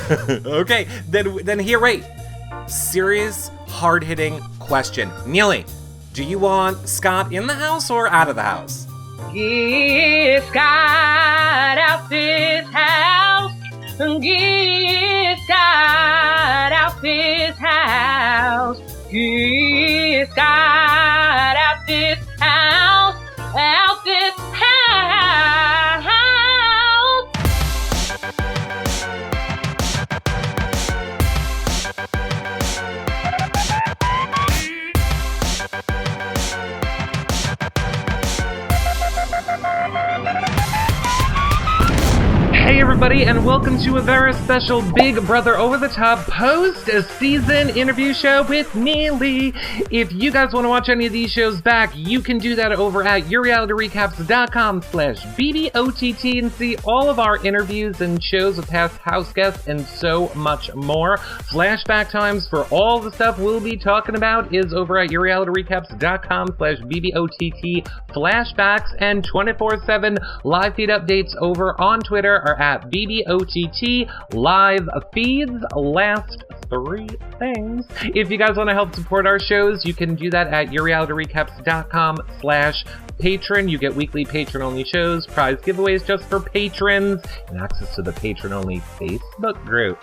Okay, then here, wait. Serious, hard-hitting question. Neeley, do you want Scott in the house or out of the house? Get Scott out this house. Get Scott out this house. Get Scott out this house. Out this house. Hey everybody, and welcome to a very special Big Brother Over the Top post-season interview show with Neeley. If you guys want to watch any of these shows back, you can do that over at yourrealityrecaps.com/BBOTT and see all of our interviews and shows with past house guests and so much more. Flashback times for all the stuff we'll be talking about is over at yourrealityrecaps.com/BBOTT flashbacks, and 24/7 live feed updates over on Twitter are at BBOTT live feeds. Last three things. If you guys want to help support our shows, you can do that at yourrealityrecaps.com/patron. You get weekly patron-only shows, prize giveaways just for patrons, and access to the patron-only Facebook group.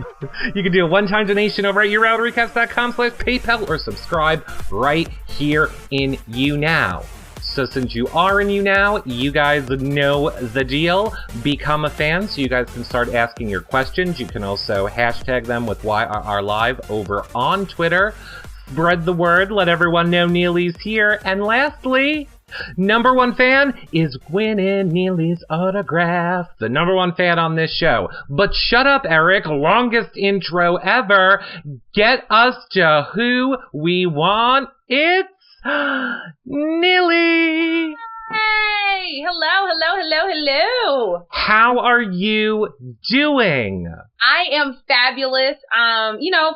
You can do a one-time donation over at yourrealityrecaps.com/PayPal or subscribe right here in YouNow. So since you are in YouNow, you guys know the deal. Become a fan so you guys can start asking your questions. You can also hashtag them with YRRLive over on Twitter. Spread the word, let everyone know Neeley's here. And lastly, number one fan is winning Neeley's autograph. The number one fan on this show. But shut up, Eric. Longest intro ever. Get us to who we want. It's Neeley! Hey! Hello. How are you doing? I am fabulous.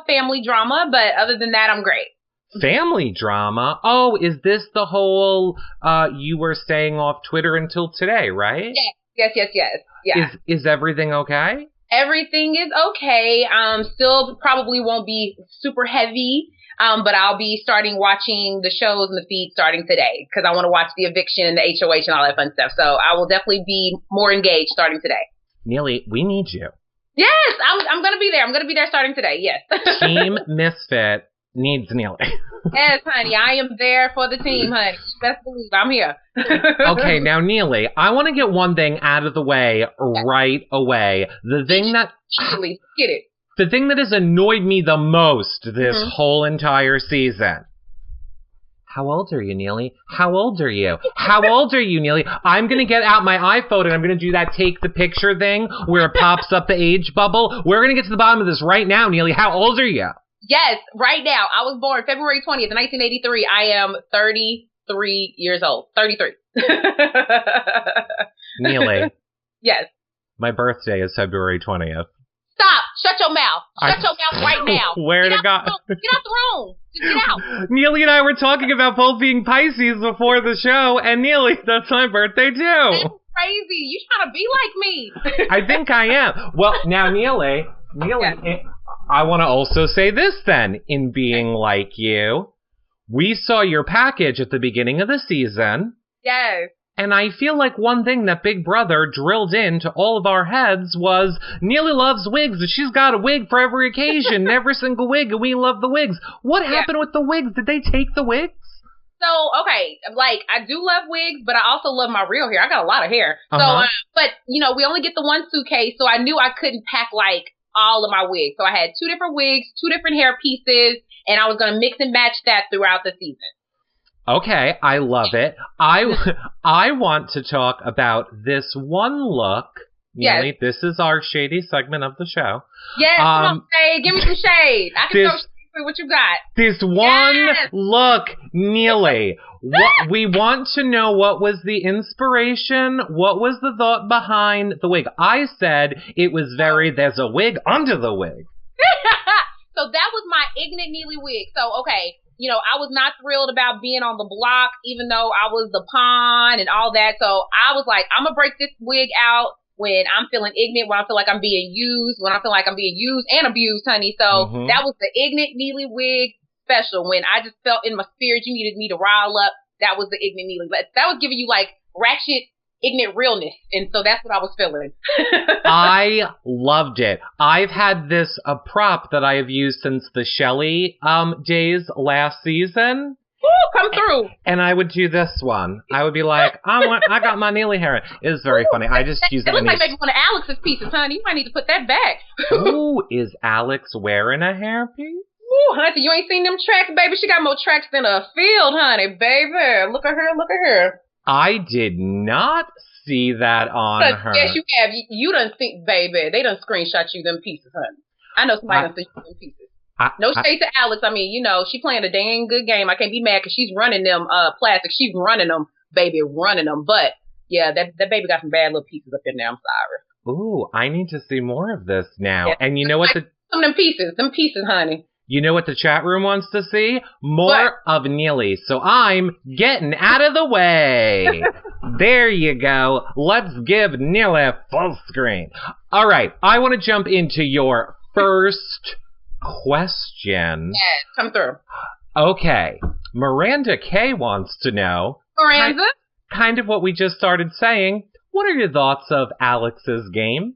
Family drama, but other than that, I'm great. Family drama? Oh, is this the whole, you were staying off Twitter until today, right? Yes. Yeah. Is everything okay? Everything is okay. Still probably won't be super heavy. But I'll be starting watching the shows and the feed starting today because I want to watch the eviction and the HOH and all that fun stuff. So I will definitely be more engaged starting today. Neeley, we need you. Yes, I'm going to be there. I'm going to be there starting today. Yes. Team Misfit needs Neeley. Yes, honey. I am there for the team, honey. Best believe I'm here. Okay, now Neeley, I want to get one thing out of the way right away. The thing that... Get it. The thing that has annoyed me the most this whole entire season. How old are you, Neeley? How old are you? How old are you, Neeley? I'm going to get out my iPhone and I'm going to do that take the picture thing where it pops up the age bubble. We're going to get to the bottom of this right now, Neeley. How old are you? Yes, right now. I was born February 20th, 1983. I am 33 years old. 33. Neeley. Yes. My birthday is February 20th. Stop! Shut your mouth! Shut your mouth right now! Where to go? Get out the room! Just get out! Neeley and I were talking about both being Pisces before the show, and Neeley, that's my birthday too. That's crazy! You trying to be like me? I think I am. Well, now Neeley, yes. I want to also say this then, in being like you, we saw your package at the beginning of the season. Yes. And I feel like one thing that Big Brother drilled into all of our heads was Neeley loves wigs. She's got a wig for every occasion, every single wig, and we love the wigs. What happened with the wigs? Did they take the wigs? So, okay, I do love wigs, but I also love my real hair. I got a lot of hair. So, but, we only get the one suitcase, so I knew I couldn't pack, all of my wigs. So I had 2 different wigs, 2 different hair pieces, and I was going to mix and match that throughout the season. Okay, I love it. I want to talk about this one look. Neeley, yes. This is our shady segment of the show. Yes, come on, shade. Give me some shade. I can throw shade for what you got. This one look, Neeley. We want to know what was the inspiration, what was the thought behind the wig. I said it was there's a wig under the wig. So that was my ignorant Neeley wig. So, okay. I was not thrilled about being on the block, even though I was the pawn and all that. So I was like, I'm going to break this wig out when I'm feeling ignorant, when I feel like I'm being used, when I feel like I'm being used and abused, honey. So that was the ignorant Neeley wig special. When I just felt in my spirit you needed me to rile up, that was the ignorant Neeley. But that was giving you like ratchet, ignorant realness. And so that's what I was feeling. I loved it. I've had this a prop that I have used since the Shelley days last season. Ooh, come through. And I would do this one. I would be like, I got my Neeley hair. It was very funny. I just use it. It looks like maybe one of Alex's pieces, honey. You might need to put that back. Ooh, is Alex wearing a hairpiece? Ooh, honey, you ain't seen them tracks, baby. She got more tracks than a field, honey, baby. Look at her, look at her. I did not see that on her. Yes, you have. You done think, baby. They done screenshot you them pieces, honey. I know somebody done sent you them pieces. No shade to Alex. I mean, she playing a dang good game. I can't be mad because she's running them plastics. She's running them, baby, running them. But, yeah, that baby got some bad little pieces up in there. I'm sorry. Ooh, I need to see more of this now. Yeah. And you know what? Some of them pieces, honey. You know what the chat room wants to see? More of Neeley. So I'm getting out of the way. There you go. Let's give Neeley full screen. All right. I want to jump into your first question. Yes, come through. Okay. Miranda K wants to know. Miranda? Kind of what we just started saying. What are your thoughts of Alex's game?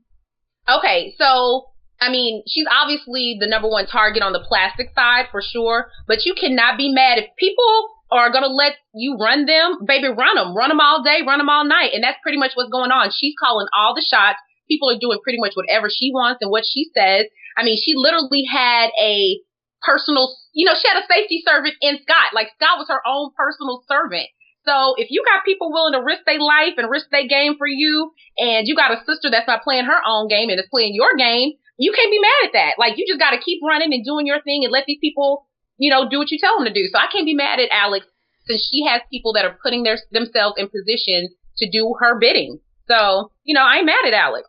Okay, so, I mean, she's obviously the number one target on the plastic side for sure, but you cannot be mad if people are going to let you run them. Baby, run them all day, run them all night. And that's pretty much what's going on. She's calling all the shots. People are doing pretty much whatever she wants and what she says. I mean, she literally had a personal, she had a safety servant in Scott. Like, Scott was her own personal servant. So if you got people willing to risk their life and risk their game for you, and you got a sister that's not playing her own game and is playing your game, you can't be mad at that. Like, you just got to keep running and doing your thing and let these people, do what you tell them to do. So I can't be mad at Alex since she has people that are putting themselves in position to do her bidding. So, I ain't mad at Alex.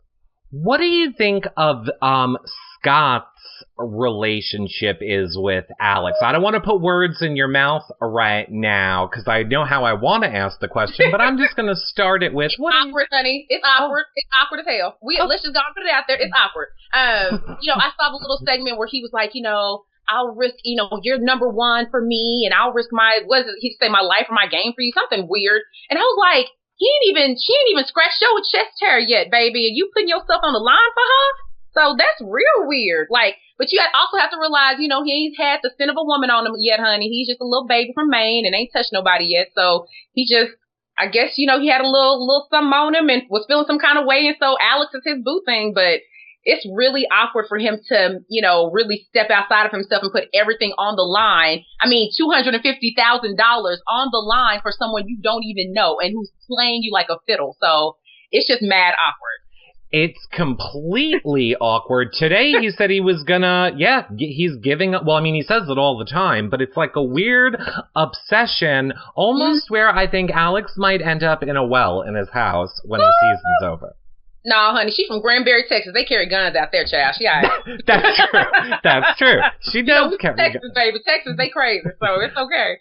What do you think of Scott's relationship is with Alex? I don't want to put words in your mouth right now because I know how I want to ask the question, but I'm just going to start it with awkward, honey. It's awkward. It's awkward as hell. Let's just go and put it out there. It's awkward. I saw the little segment where he was like, I'll risk, you're number one for me, and I'll risk he'd say my life or my game for you, something weird. And I was like, she ain't even scratched your chest hair yet, baby, and you putting yourself on the line for her? So that's real weird. Like, but you also have to realize, he ain't had the sin of a woman on him yet, honey. He's just a little baby from Maine and ain't touched nobody yet. So he just, I guess, he had a little something on him and was feeling some kind of way. And so Alex is his boo thing, but it's really awkward for him to, really step outside of himself and put everything on the line. I mean, $250,000 on the line for someone you don't even know and who's playing you like a fiddle. So it's just mad awkward. It's completely awkward. Today he said he was gonna, he's giving up. Well, I mean, he says it all the time, but it's like a weird obsession, almost where I think Alex might end up in a well in his house when the season's over. No, honey, she's from Granbury, Texas. They carry guns out there, child. She all right. That's true. That's true. She does carry Texas, guns. Baby. Texas, they crazy, so it's okay.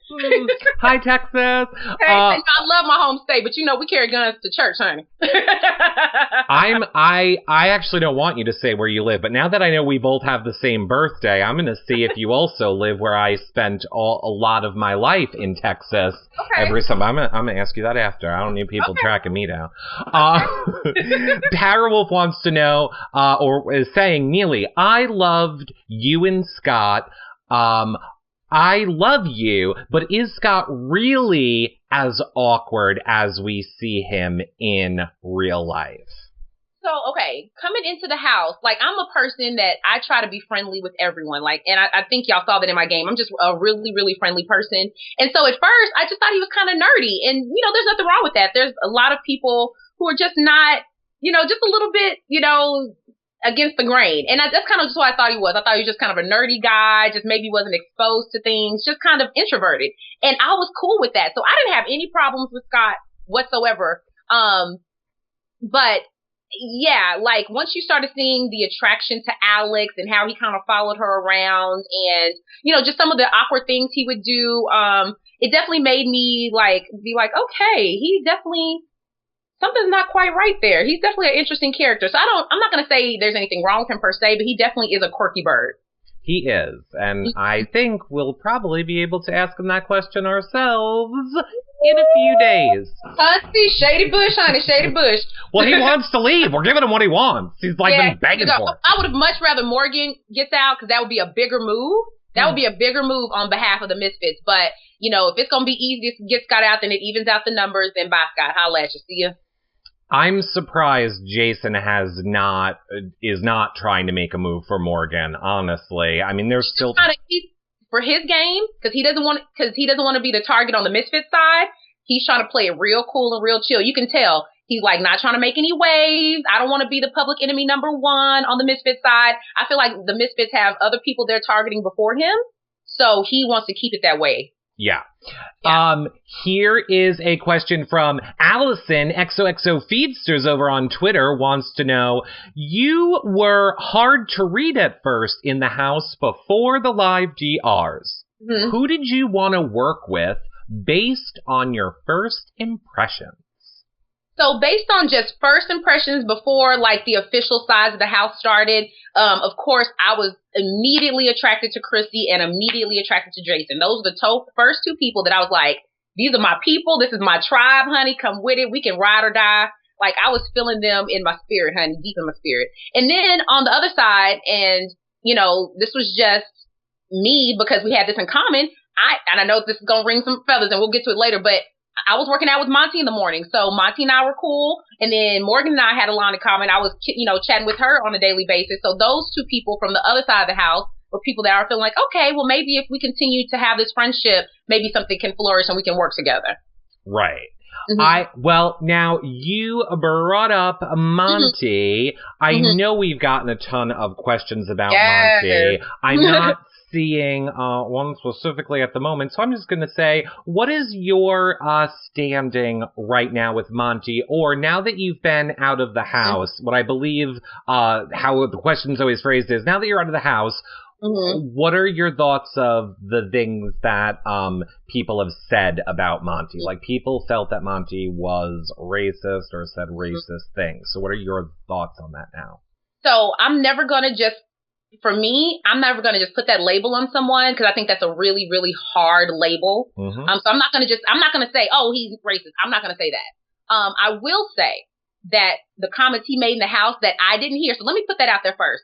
Hi, Texas. Hey, I love my home state, but we carry guns to church, honey. I actually don't want you to say where you live, but now that I know we both have the same birthday, I'm going to see if you also live where I spent a lot of my life in Texas. Okay. Every summer. I'm going to ask you that after. I don't need people tracking me down. Parawolf wants to know, or is saying, Neeley, I loved you and Scott. I love you, but is Scott really as awkward as we see him in real life? So, okay, coming into the house, I'm a person that I try to be friendly with everyone. And I think y'all saw that in my game. I'm just a really, really friendly person. And so at first, I just thought he was kind of nerdy. And, there's nothing wrong with that. There's a lot of people who are just not, just a little bit, against the grain. And that's kind of just what I thought he was. I thought he was just kind of a nerdy guy, just maybe wasn't exposed to things, just kind of introverted. And I was cool with that. So I didn't have any problems with Scott whatsoever. But yeah, once you started seeing the attraction to Alex and how he kind of followed her around and, just some of the awkward things he would do, it definitely made me be like, okay, he definitely something's not quite right there. He's definitely an interesting character. So I'm not going to say there's anything wrong with him per se, but he definitely is a quirky bird. He is, and I think we'll probably be able to ask him that question ourselves in a few days. Shady Bush, honey, Shady Bush. Well, he wants to leave. We're giving him what he wants. He's been begging for it. I would have much rather Morgan gets out because that would be a bigger move. That would be a bigger move on behalf of the Misfits. But, if it's going to be easy to get Scott out, then it evens out the numbers, then bye, Scott. Holla at you. See ya. I'm surprised Jason is not trying to make a move for Morgan, honestly. I mean, there's still for his game, because he doesn't want to be the target on the Misfits side. He's trying to play it real cool and real chill. You can tell he's like not trying to make any waves. I don't want to be the public enemy number one on the Misfits side. I feel like the Misfits have other people they're targeting before him, so he wants to keep it that way. Yeah. Here is a question from Allison, XOXO Feedsters over on Twitter, wants to know, you were hard to read at first in the house before the live DRs. Mm-hmm. Who did you want to work with based on your first impressions? So based on just first impressions before the official size of the house started, of course, I was immediately attracted to Chrissy and immediately attracted to Jason. Those were the first two people that I was like, these are my people. This is my tribe, honey. Come with it. We can ride or die. I was feeling them in my spirit, honey, deep in my spirit. And then on the other side, and, this was just me because we had this in common. I know this is going to ring some feathers and we'll get to it later, but I was working out with Monty in the morning. So Monty and I were cool. And then Morgan and I had a lot in common. I was, chatting with her on a daily basis. So those two people from the other side of the house were people that are feeling like, okay, well, maybe if we continue to have this friendship, maybe something can flourish and we can work together. Right. Mm-hmm. Now you brought up Monty. Mm-hmm. I know we've gotten a ton of questions about Monty. I'm not seeing one specifically at the moment, so I'm just going to say, what is your standing right now with Monty? Or now that you've been out of the house, what I believe how the question's always phrased is, now that you're out of the house, what are your thoughts of the things that people have said about Monty? People felt that Monty was racist or said racist things. So what are your thoughts on that now? So I'm never going to just put that label on someone because I think that's a really, really hard label. Mm-hmm. So I'm not going to say, oh, he's racist. I'm not going to say that. I will say that the comments he made in the house that I didn't hear. So let me put that out there first.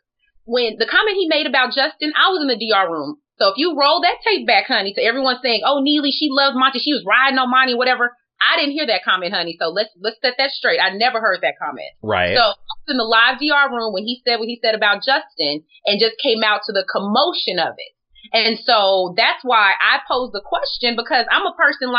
When the comment he made about Justin, I was in the DR room. So if you roll that tape back, honey, to everyone saying, oh, Neeley, she loves Monty. She was riding on Monty, whatever. I didn't hear that comment, honey. So let's set that straight. I never heard that comment. Right. So I was in the live DR room when he said what he said about Justin and just came out to the commotion of it. And so that's why I posed the question, because I'm a person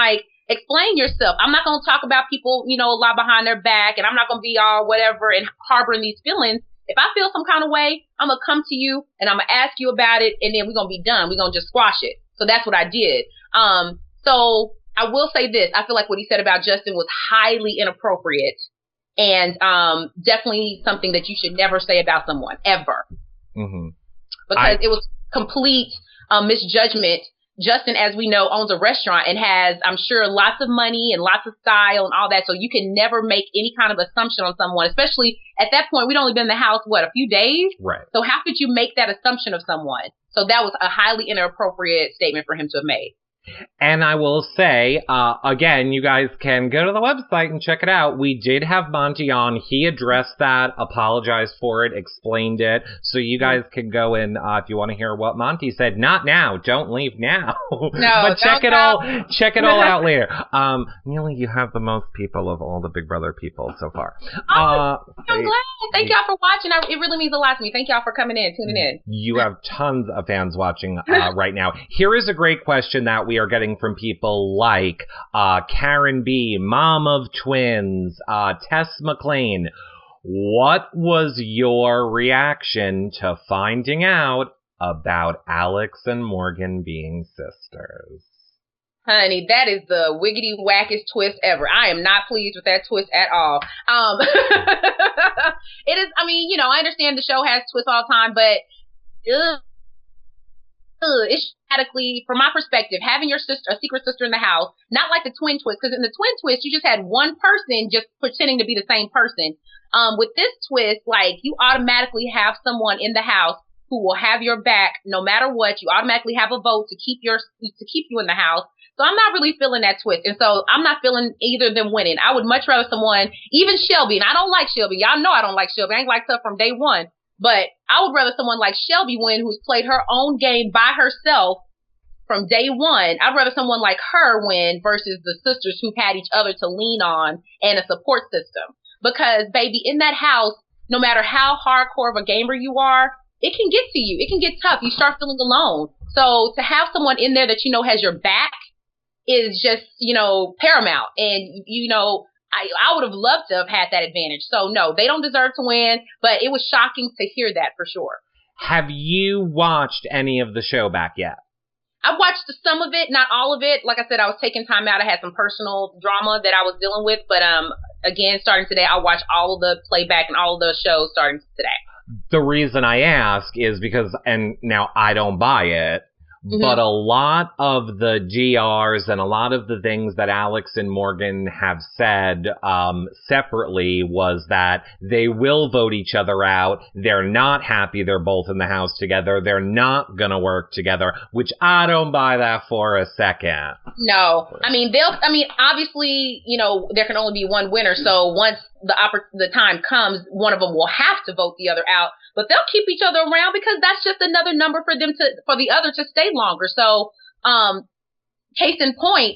explain yourself. I'm not going to talk about people, a lot behind their back, and I'm not going to be all whatever and harboring these feelings. If I feel some kind of way, I'm going to come to you and I'm going to ask you about it, and then we're going to be done. We're going to just squash it. So that's what I did. So I will say this. I feel like what he said about Justin was highly inappropriate and definitely something that you should never say about someone, ever. Mm-hmm. Because it was complete misjudgment. Justin, as we know, owns a restaurant and has, I'm sure, lots of money and lots of style and all that. So you can never make any kind of assumption on someone, especially at that point. We'd only been in the house, a few days? Right. So how could you make that assumption of someone? So that was a highly inappropriate statement for him to have made. And I will say, again, you guys can go to the website and check it out. We did have Monty on. He addressed that, apologized for it, explained it. So you guys can go in if you want to hear what Monty said. Not now. Don't leave now. No, but check it all out later. Neeley, you have the most people of all the Big Brother people so far. I'm glad. Thank y'all for watching. It really means a lot to me. Thank y'all for coming in, tuning in. You have tons of fans watching right now. Here is a great question that we are getting from people like Karen B, mom of twins, Tess McLean. What was your reaction to finding out about Alex and Morgan being sisters? Honey, that is the wiggity wackest twist ever. I am not pleased with that twist at all. It is, I understand the show has twists all the time, but it's automatically, from my perspective, having your sister, a secret sister in the house, not like the twin twist, because in the twin twist, you just had one person just pretending to be the same person. With this twist, like, you automatically have someone in the house who will have your back no matter what. You automatically have a vote to keep you in the house. So I'm not really feeling that twist. And so I'm not feeling either of them winning. I would much rather someone, even Shelby, and I don't like Shelby. Y'all know I don't like Shelby. I ain't liked her from day one. But I would rather someone like Shelby win, who's played her own game by herself from day one. I'd rather someone like her win versus the sisters who've had each other to lean on and a support system. Because, baby, in that house, no matter how hardcore of a gamer you are, it can get to you. It can get tough. You start feeling alone. So to have someone in there that you know has your back is just, paramount. And, I would have loved to have had that advantage. So, no, they don't deserve to win, but it was shocking to hear that for sure. Have you watched any of the show back yet? I've watched some of it, not all of it. Like I said, I was taking time out. I had some personal drama that I was dealing with. But again, starting today, I'll watch all of the playback and all of the shows starting today. The reason I ask is because, and now I don't buy it, but a lot of the GRs and a lot of the things that Alex and Morgan have said separately was that they will vote each other out. They're not happy they're both in the house together. They're not going to work together, which I don't buy that for a second. No. Obviously, there can only be one winner. So once the time comes, one of them will have to vote the other out. But they'll keep each other around because that's just another number for the other to stay longer. So, case in point,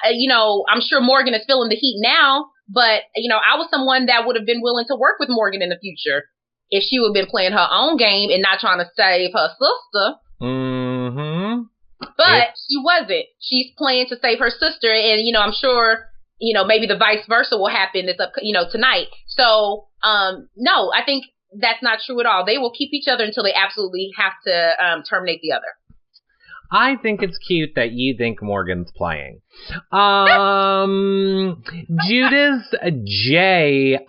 I'm sure Morgan is feeling the heat now, but, I was someone that would have been willing to work with Morgan in the future if she would have been playing her own game and not trying to save her sister. But she wasn't. She's playing to save her sister. And, I'm sure, maybe the vice versa will happen tonight. So, no, I think that's not true at all. They will keep each other until they absolutely have to terminate the other. I think it's cute that you think Morgan's playing. Judas J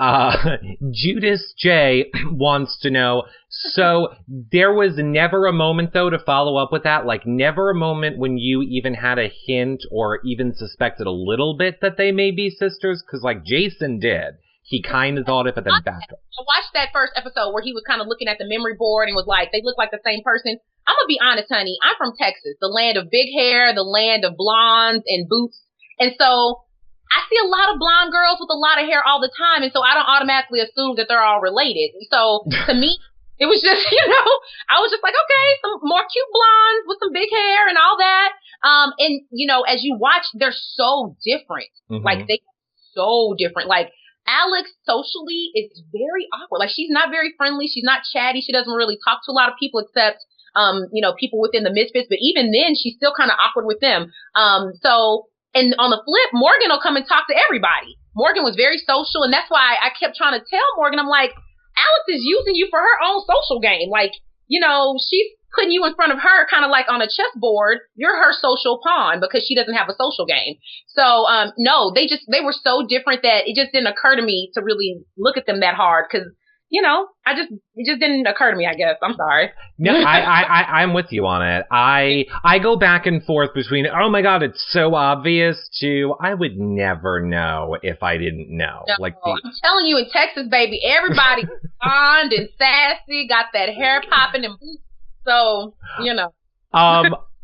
wants to know, so there was never a moment, though, to follow up with that? Like, never a moment when you even had a hint or even suspected a little bit that they may be sisters? Because, like, Jason did. He kind of thought it, but then backed up. I watched that first episode where he was kind of looking at the memory board and was like, they look like the same person. I'm going to be honest, honey. I'm from Texas, the land of big hair, the land of blondes and boots. And so I see a lot of blonde girls with a lot of hair all the time. And so I don't automatically assume that they're all related. So to me, it was just, I was just like, okay, some more cute blondes with some big hair and all that. And, as you watch, they're so different. Like, they're so different. Like, Alex socially is very awkward. Like, she's not very friendly. She's not chatty. She doesn't really talk to a lot of people except, people within the Misfits. But even then, she's still kind of awkward with them. And on the flip, Morgan will come and talk to everybody. Morgan was very social. And that's why I kept trying to tell Morgan, I'm like, Alex is using you for her own social game. Like, she's putting you in front of her kind of like on a chessboard. You're her social pawn because she doesn't have a social game. So, no, they were so different that it just didn't occur to me to really look at them that hard because, it just didn't occur to me, I guess. I'm sorry. No, I'm with you on it. I go back and forth between, oh my God, it's so obvious, to I would never know if I didn't know. No, I'm telling you, in Texas, baby, everybody blonde and sassy, got that hair popping and boots. So,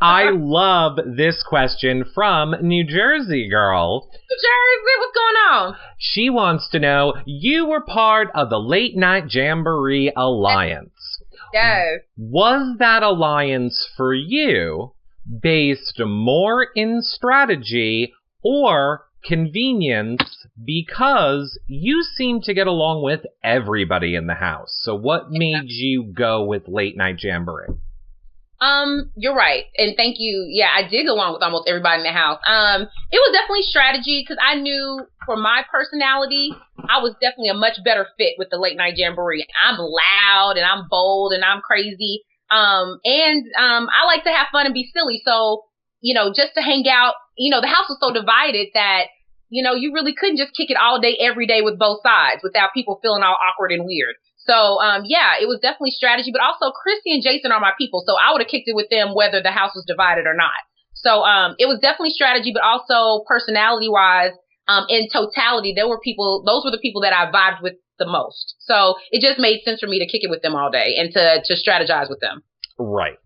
I love this question from New Jersey girl. New Jersey, what's going on? She wants to know, you were part of the Late Night Jamboree Alliance. Yes. Was that alliance for you based more in strategy or convenience, because you seem to get along with everybody in the house? So what made you go with Late Night Jamboree? You're right. And thank you. Yeah, I did go along with almost everybody in the house. It was definitely strategy because I knew for my personality, I was definitely a much better fit with the Late Night Jamboree. I'm loud and I'm bold and I'm crazy. I like to have fun and be silly. So, just to hang out, the house was so divided that, you really couldn't just kick it all day, every day with both sides without people feeling all awkward and weird. So, yeah, it was definitely strategy, but also Chrissy and Jason are my people. So I would have kicked it with them whether the house was divided or not. So, it was definitely strategy, but also personality wise, in totality, those were the people that I vibed with the most. So it just made sense for me to kick it with them all day and to strategize with them. Right.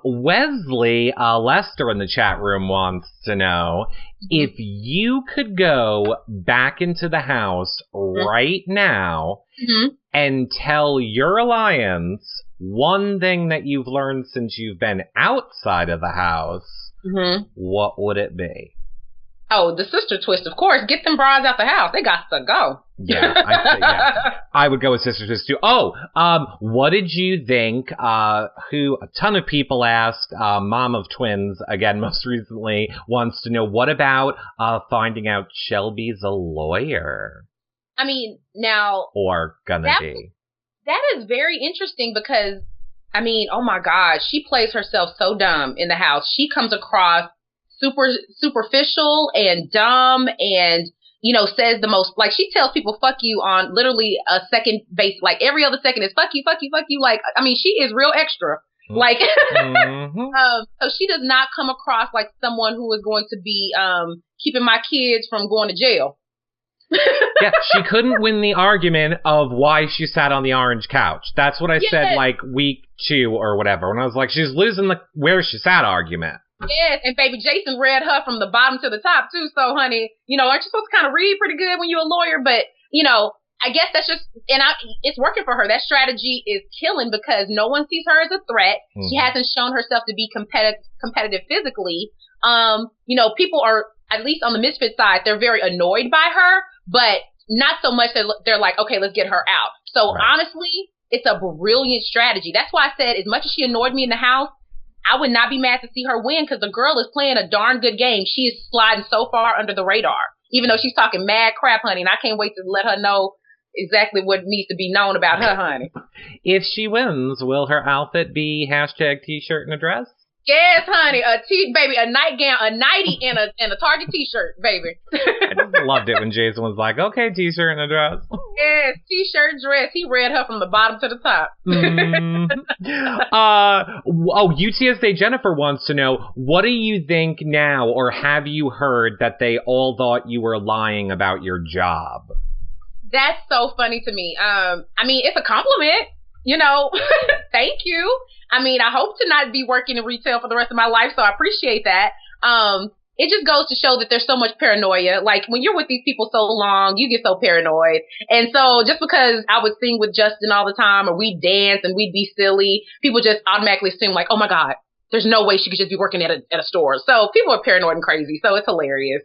Wesley, Lester in the chat room wants to know if you could go back into the house right now and tell your alliance one thing that you've learned since you've been outside of the house, what would it be? Oh, the sister twist, of course. Get them brides out the house. They got to go. Yeah, I would go with sister twist too. Oh, what did you think? Who a ton of people asked. Mom of twins, again, most recently, wants to know, what about finding out Shelby's a lawyer? I mean, now... Or gonna be. That is very interesting because, I mean, oh my God, she plays herself so dumb in the house. She comes across super superficial and dumb and, you know, says the most, like, she tells people fuck you on literally a second base, like every other second is fuck you, fuck you, fuck you. Like, I mean, she is real extra. Like, so she does not come across like someone who is going to be keeping my kids from going to jail. Yeah, she couldn't win the argument of why she sat on the orange couch. That's what I said, like, week 2 or whatever. When I was like, she's losing the where she sat argument. Yes, and baby Jason read her from the bottom to the top too. So, honey, you know, aren't you supposed to kind of read pretty good when you're a lawyer? But, you know, I guess that's just, it's working for her. That strategy is killing because no one sees her as a threat. She hasn't shown herself to be competitive physically. You know, people are, at least on the Misfit side, they're very annoyed by her, but not so much that they're like, okay, let's get her out. So honestly, it's a brilliant strategy. That's why I said, as much as she annoyed me in the house, I would not be mad to see her win because the girl is playing a darn good game. She is sliding so far under the radar, even though she's talking mad crap, honey. And I can't wait to let her know exactly what needs to be known about her, honey. If she wins, will her outfit be hashtag t-shirt and a dress? Yes, honey, baby, a nightgown, a nightie, and a Target t-shirt, baby. I just loved it when Jason was like, "Okay, t-shirt and a dress." Yes, t-shirt, dress. He read her from the bottom to the top. UTSA Jennifer wants to know, what do you think now, or have you heard that they all thought you were lying about your job? That's so funny to me. I mean, it's a compliment. You know, thank you. I mean, I hope to not be working in retail for the rest of my life, so I appreciate that. It just goes to show that there's so much paranoia. Like, when you're with these people so long, you get so paranoid. And so just because I would sing with Justin all the time or we'd dance and we'd be silly, people just automatically assume like, oh my God, there's no way she could just be working at a store. So people are paranoid and crazy. So it's hilarious.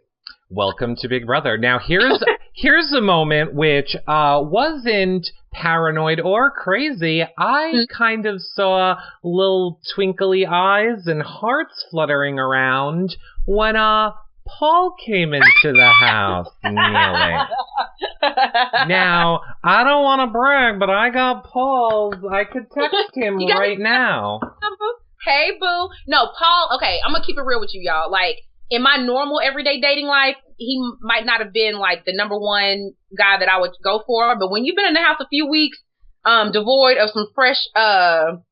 Welcome to Big Brother. Now, here's a moment which wasn't paranoid or crazy. I kind of saw little twinkly eyes and hearts fluttering around when Paul came into the house, Neeley. Now, I don't want to brag, but I got Paul's. I could text him right now. Hey, boo. No, Paul, okay, I'm going to keep it real with you, y'all. Like, in my normal everyday dating life, he might not have been like the number one guy that I would go for. But when you've been in the house a few weeks, devoid of some fresh, some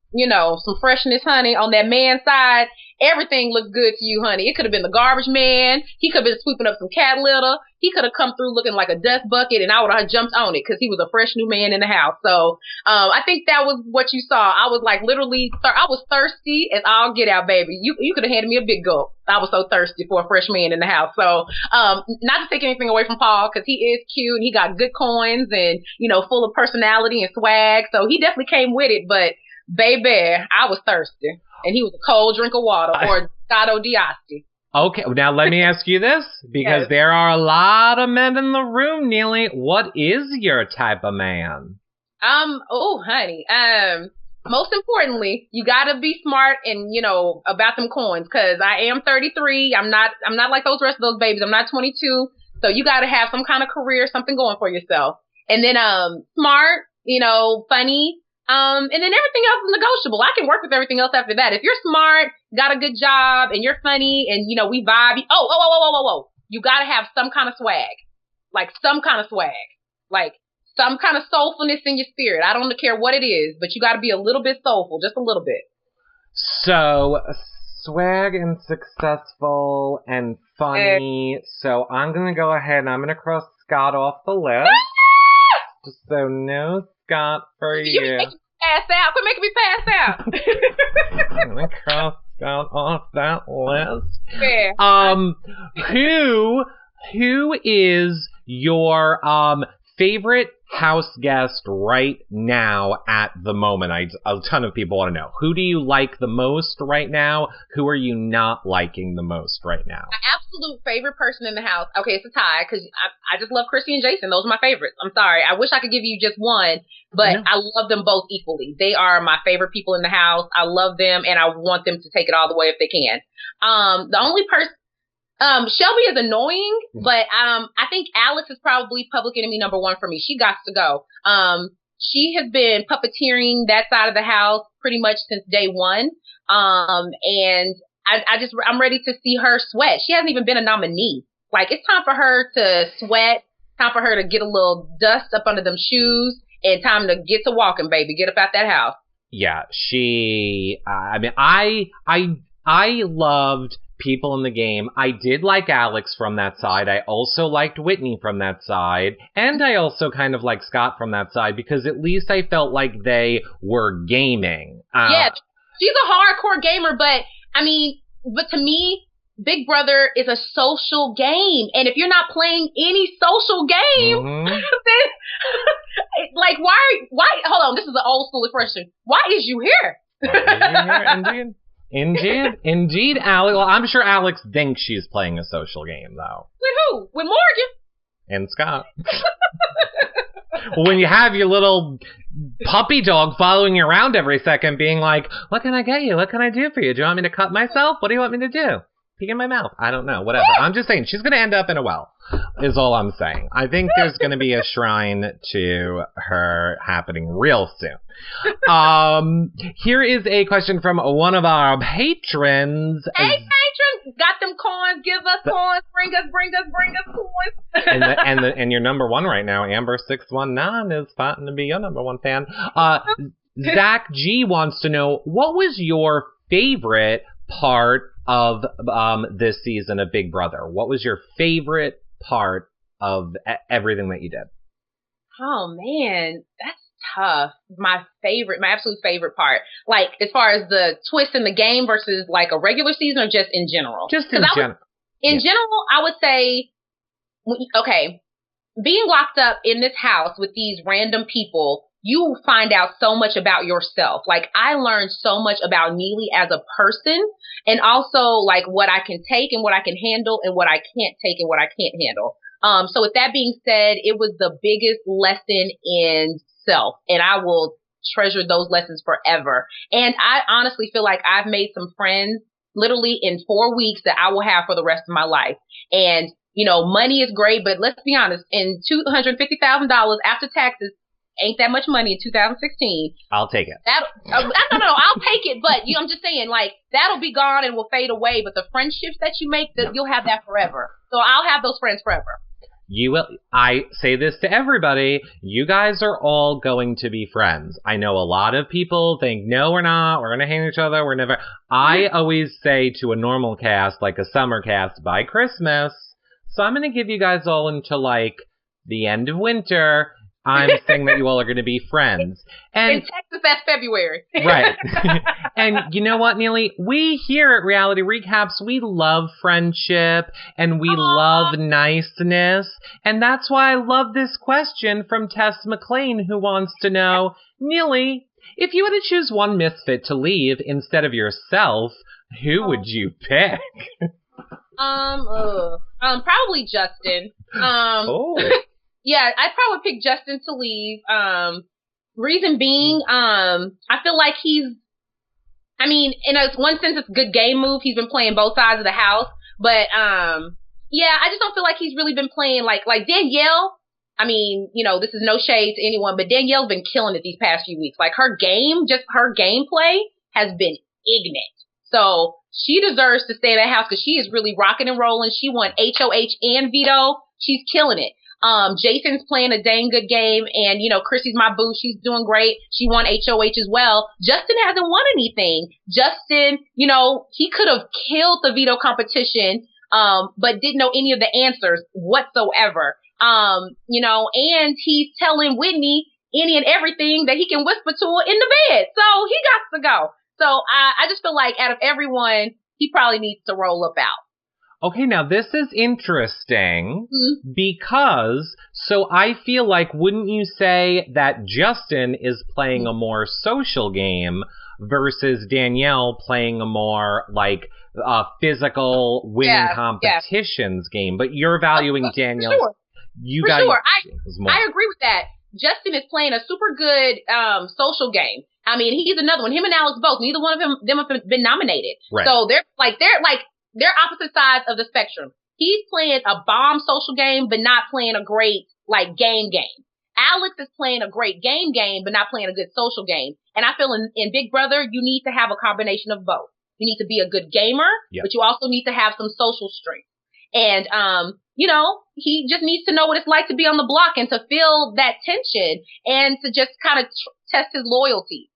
freshness, honey, on that man side, everything looks good to you, honey. It could have been the garbage man. He could have been sweeping up some cat litter. He could have come through looking like a dust bucket, and I would have jumped on it because he was a fresh new man in the house. So I think that was what you saw. I was like literally, I was thirsty as all get out, baby. You could have handed me a big gulp. I was so thirsty for a fresh man in the house. So not to take anything away from Paul because he is cute and he got good coins and, you know, full of personality and swag. So he definitely came with it. But baby, I was thirsty. And he was a cold drink of water or Gato Diasti. Okay, now let me ask you this, because there are a lot of men in the room, Neeley. What is your type of man? Honey. Most importantly, you gotta be smart and, you know, about them coins, because I am 33. I'm not like those rest of those babies. I'm not 22. So you gotta have some kind of career, something going for yourself. And then, smart, you know, funny. And then everything else is negotiable. I can work with everything else after that. If you're smart, got a good job, and you're funny, and, you know, we vibe. You gotta have some kind of swag. Like, some kind of swag. Like, some kind of soulfulness in your spirit. I don't care what it is, but you got to be a little bit soulful, just a little bit. So, swag and successful and funny. So I'm going to go ahead and I'm going to cross Scott off the list. So no Scott for you. You make me pass out. Quit making me pass out. I'm going to cross Scott off that list. Yeah. Who is your favorite house guest right now at the moment? A ton of people want to know. Who do you like the most right now? Who are you not liking the most right now? My absolute favorite person in the house. Okay, it's a tie because I just love Chrissy and Jason. Those are my favorites. I'm sorry. I wish I could give you just one, but I love them both equally. They are my favorite people in the house. I love them and I want them to take it all the way if they can. The only person, Shelby is annoying, but I think Alex is probably public enemy number one for me. She got to go. She has been puppeteering that side of the house pretty much since day one. And I'm ready to see her sweat. She hasn't even been a nominee. Like, it's time for her to sweat, time for her to get a little dust up under them shoes, and time to get to walking, baby. Get up out that house. Yeah, I loved people in the game. I did like Alex from that side. I also liked Whitney from that side. And I also kind of like Scott from that side because at least I felt like they were gaming. Yeah, she's a hardcore gamer, but to me, Big Brother is a social game. And if you're not playing any social game, then, like, why, hold on, this is an old school expression. Why is you here? Indeed, Alex. Well, I'm sure Alex thinks she's playing a social game, though. With who? With Morgan? And Scott. Well, when you have your little puppy dog following you around every second being like, what can I get you? What can I do for you? Do you want me to cut myself? What do you want me to do? Pee in my mouth? I don't know. Whatever. I'm just saying, she's going to end up in a well, is all I'm saying. I think there's going to be a shrine to her happening real soon. Here is a question from one of our patrons. Hey, patrons! Got them coins? Give us coins. Bring us coins. and your number one right now, Amber619, is fighting to be your number one fan. Zach G wants to know, what was your favorite part of this season of Big Brother? What was your favorite part of everything that you did? Oh, man, that's tough. My absolute favorite part. Like, as far as the twist in the game versus, like, a regular season, or just in general? Just in general. In general, I would say, okay, being locked up in this house with these random people, you find out so much about yourself. Like, I learned so much about Neeley as a person, and also, like, what I can take and what I can handle and what I can't take and what I can't handle. So with that being said, it was the biggest lesson in self, and I will treasure those lessons forever. And I honestly feel like I've made some friends literally in 4 weeks that I will have for the rest of my life. And, money is great, but let's be honest, in $250,000 after taxes, ain't that much money in 2016. I'll take it. No, I'll take it. But I'm just saying, like, that'll be gone and will fade away. But the friendships that you make, you'll have that forever. So I'll have those friends forever. You will. I say this to everybody. You guys are all going to be friends. I know a lot of people think, no, we're not. We're going to hate each other. We're never. I always say to a normal cast, like a summer cast, by Christmas. So I'm going to give you guys all until, like, the end of winter. I'm saying that you all are going to be friends. And in Texas, that's February. Right. And you know what, Neeley? We here at Reality Recaps, we love friendship and we love niceness. And that's why I love this question from Tess McLean, who wants to know, Neeley, if you had to choose one misfit to leave instead of yourself, who would you pick? Probably Justin. Yeah, I'd probably pick Justin to leave. Reason being, I feel like in one sense, it's a good game move. He's been playing both sides of the house. But, yeah, I just don't feel like he's really been playing like Danielle. This is no shade to anyone, but Danielle's been killing it these past few weeks. Like, her gameplay has been ignorant. So she deserves to stay in that house because she is really rocking and rolling. She won HOH and veto. She's killing it. Jason's playing a dang good game, and Chrissy's my boo. She's doing great. She won HOH as well. Justin hasn't won anything. Justin, he could have killed the veto competition, but didn't know any of the answers whatsoever. And he's telling Whitney any and everything that he can whisper to her in the bed. So he got to go. So I just feel like out of everyone, he probably needs to roll up out. Okay, now this is interesting because, so I feel like, wouldn't you say that Justin is playing a more social game versus Danielle playing a more physical winning competitions game? But you're valuing Danielle's. For sure. I agree with that. Justin is playing a super good social game. I mean, he's another one. Him and Alex both. Neither one of them have been nominated. Right. So they're opposite sides of the spectrum. He's playing a bomb social game, but not playing a great game. Alex is playing a great game, but not playing a good social game. And I feel in Big Brother, you need to have a combination of both. You need to be a good gamer, but you also need to have some social strength. And he just needs to know what it's like to be on the block and to feel that tension and to just kind of test his loyalty.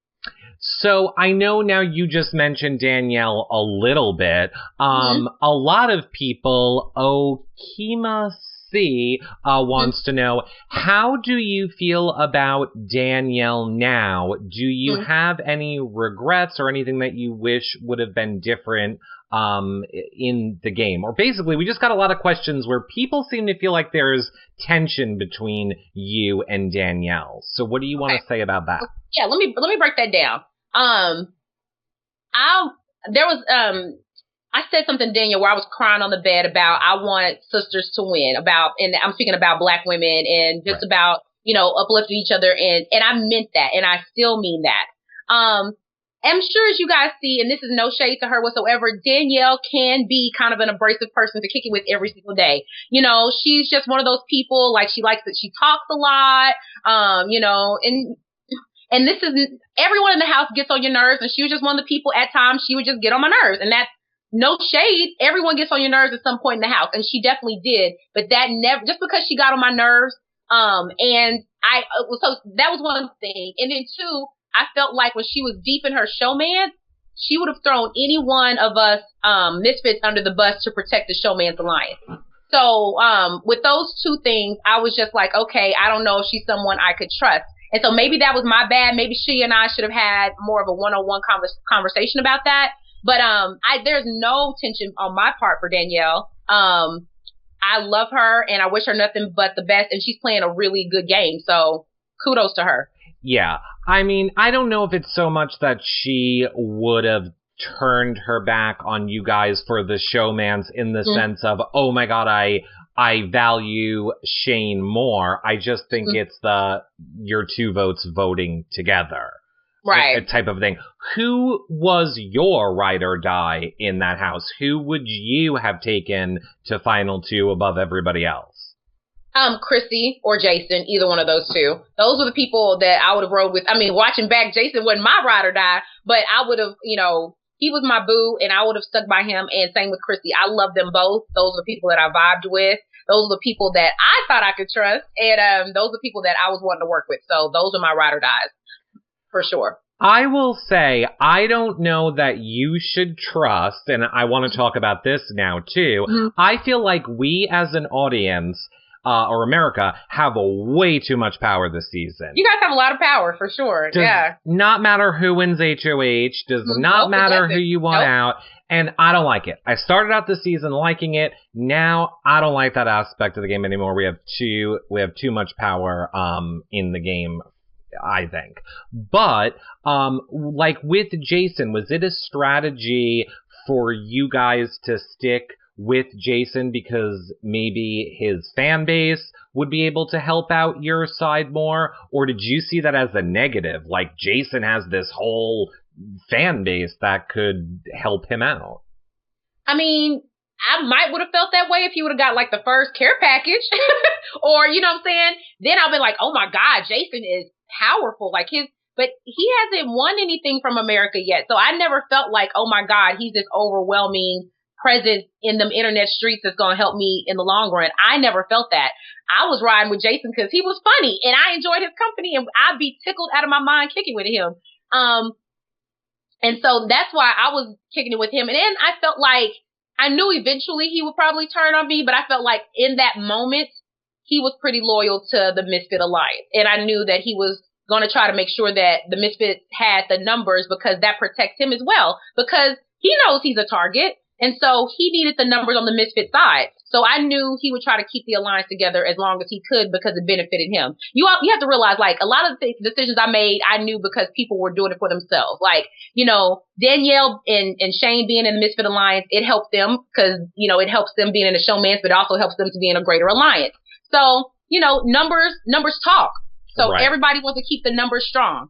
So I know now you just mentioned Danielle a little bit. A lot of people, Kima C wants to know, how do you feel about Danielle now? Do you have any regrets or anything that you wish would have been different in the game? Or basically, we just got a lot of questions where people seem to feel like there's tension between you and Danielle. So what do you want to say about that? Yeah, let me break that down. I said something, Danielle, where I was crying on the bed about I want sisters to win, and I'm speaking about Black women and just about, uplifting each other. And I meant that, and I still mean that. I'm sure, as you guys see, and this is no shade to her whatsoever, Danielle can be kind of an abrasive person to kick it with every single day. She's just one of those people, she likes that she talks a lot, and this is, everyone in the house gets on your nerves, and she was just one of the people at times she would just get on my nerves. And that's no shade. Everyone gets on your nerves at some point in the house, and she definitely did. But that never, just because she got on my nerves, so that was one thing. And then two, I felt like when she was deep in her showman, she would have thrown any one of us misfits under the bus to protect the showman's alliance. So with those two things, I was just like, okay, I don't know if she's someone I could trust. And so maybe that was my bad. Maybe she and I should have had more of a one-on-one conversation about that. But there's no tension on my part for Danielle. I love her, and I wish her nothing but the best. And she's playing a really good game. So kudos to her. Yeah. I mean, I don't know if it's so much that she would have turned her back on you guys for the showmans in the sense of, oh my God, I value Shane more. I just think it's your two votes voting together. Right. Type of thing. Who was your ride or die in that house? Who would you have taken to final two above everybody else? Chrissy or Jason, either one of those two. Those were the people that I would have rode with. I mean, watching back, Jason wasn't my ride or die, but I would have, he was my boo, and I would have stuck by him, and same with Chrissy. I love them both. Those are the people that I vibed with. Those are the people that I thought I could trust, and those are the people that I was wanting to work with. So those are my ride or dies, for sure. I will say, I don't know that you should trust, and I want to talk about this now, too. I feel like we as an audience, or America, have way too much power this season. You guys have a lot of power, for sure. Does not matter who wins HOH. Does not matter who you want out. And I don't like it. I started out the season liking it. Now I don't like that aspect of the game anymore. We have too much power in the game, I think. But with Jason, was it a strategy for you guys to stick with Jason because maybe his fan base would be able to help out your side more? Or did you see that as a negative? Like, Jason has this whole fan base that could help him out. I mean, I might would have felt that way if he would have got the first care package or, you know what I'm saying? Then I'll be like, oh my God, Jason is powerful. But he hasn't won anything from America yet. So I never felt like, oh my God, he's this overwhelming presence in them internet streets that's going to help me in the long run. I never felt that. I was riding with Jason because he was funny and I enjoyed his company and I'd be tickled out of my mind kicking with him. And so that's why I was kicking it with him. And then I felt like I knew eventually he would probably turn on me, but I felt like in that moment, he was pretty loyal to the Misfit Alliance. And I knew that he was going to try to make sure that the Misfits had the numbers because that protects him as well, because he knows he's a target. And so he needed the numbers on the Misfit side. So I knew he would try to keep the alliance together as long as he could because it benefited him. You have to realize, like, a lot of the decisions I made, I knew because people were doing it for themselves. Like, you know, Danielle and Shane being in the Misfit Alliance, it helped them because, you know, it helps them being in a showman's, but it also helps them to be in a greater alliance. So, you know, numbers talk. So everybody wants to keep the numbers strong.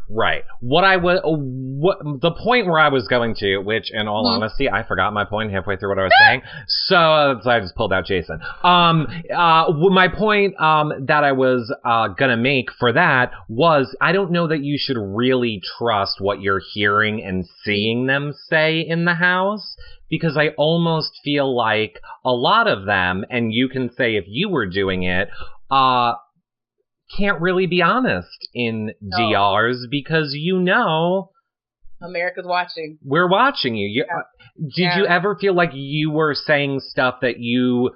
Right. The point where I was going to, which in all honesty, I forgot my point halfway through what I was saying. So I just pulled out Jason. My point, that I was, gonna make for that was, I don't know that you should really trust what you're hearing and seeing them say in the house, because I almost feel like a lot of them, and you can say if you were doing it, can't really be honest in DRs because you know America's watching. We're watching you. Did you ever feel like you were saying stuff that you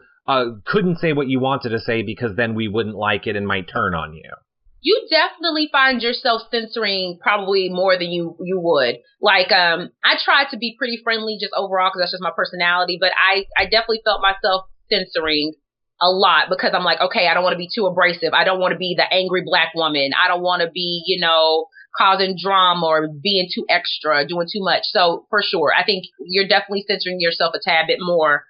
couldn't say what you wanted to say because then we wouldn't like it and might turn on you? You definitely find yourself censoring probably more than you would. Like, I tried to be pretty friendly just overall because that's just my personality, but I definitely felt myself censoring a lot because I'm like, okay, I don't want to be too abrasive. I don't want to be the angry black woman. I don't want to be, you know, causing drama or being too extra, doing too much. So for sure, I think you're definitely censoring yourself a tad bit more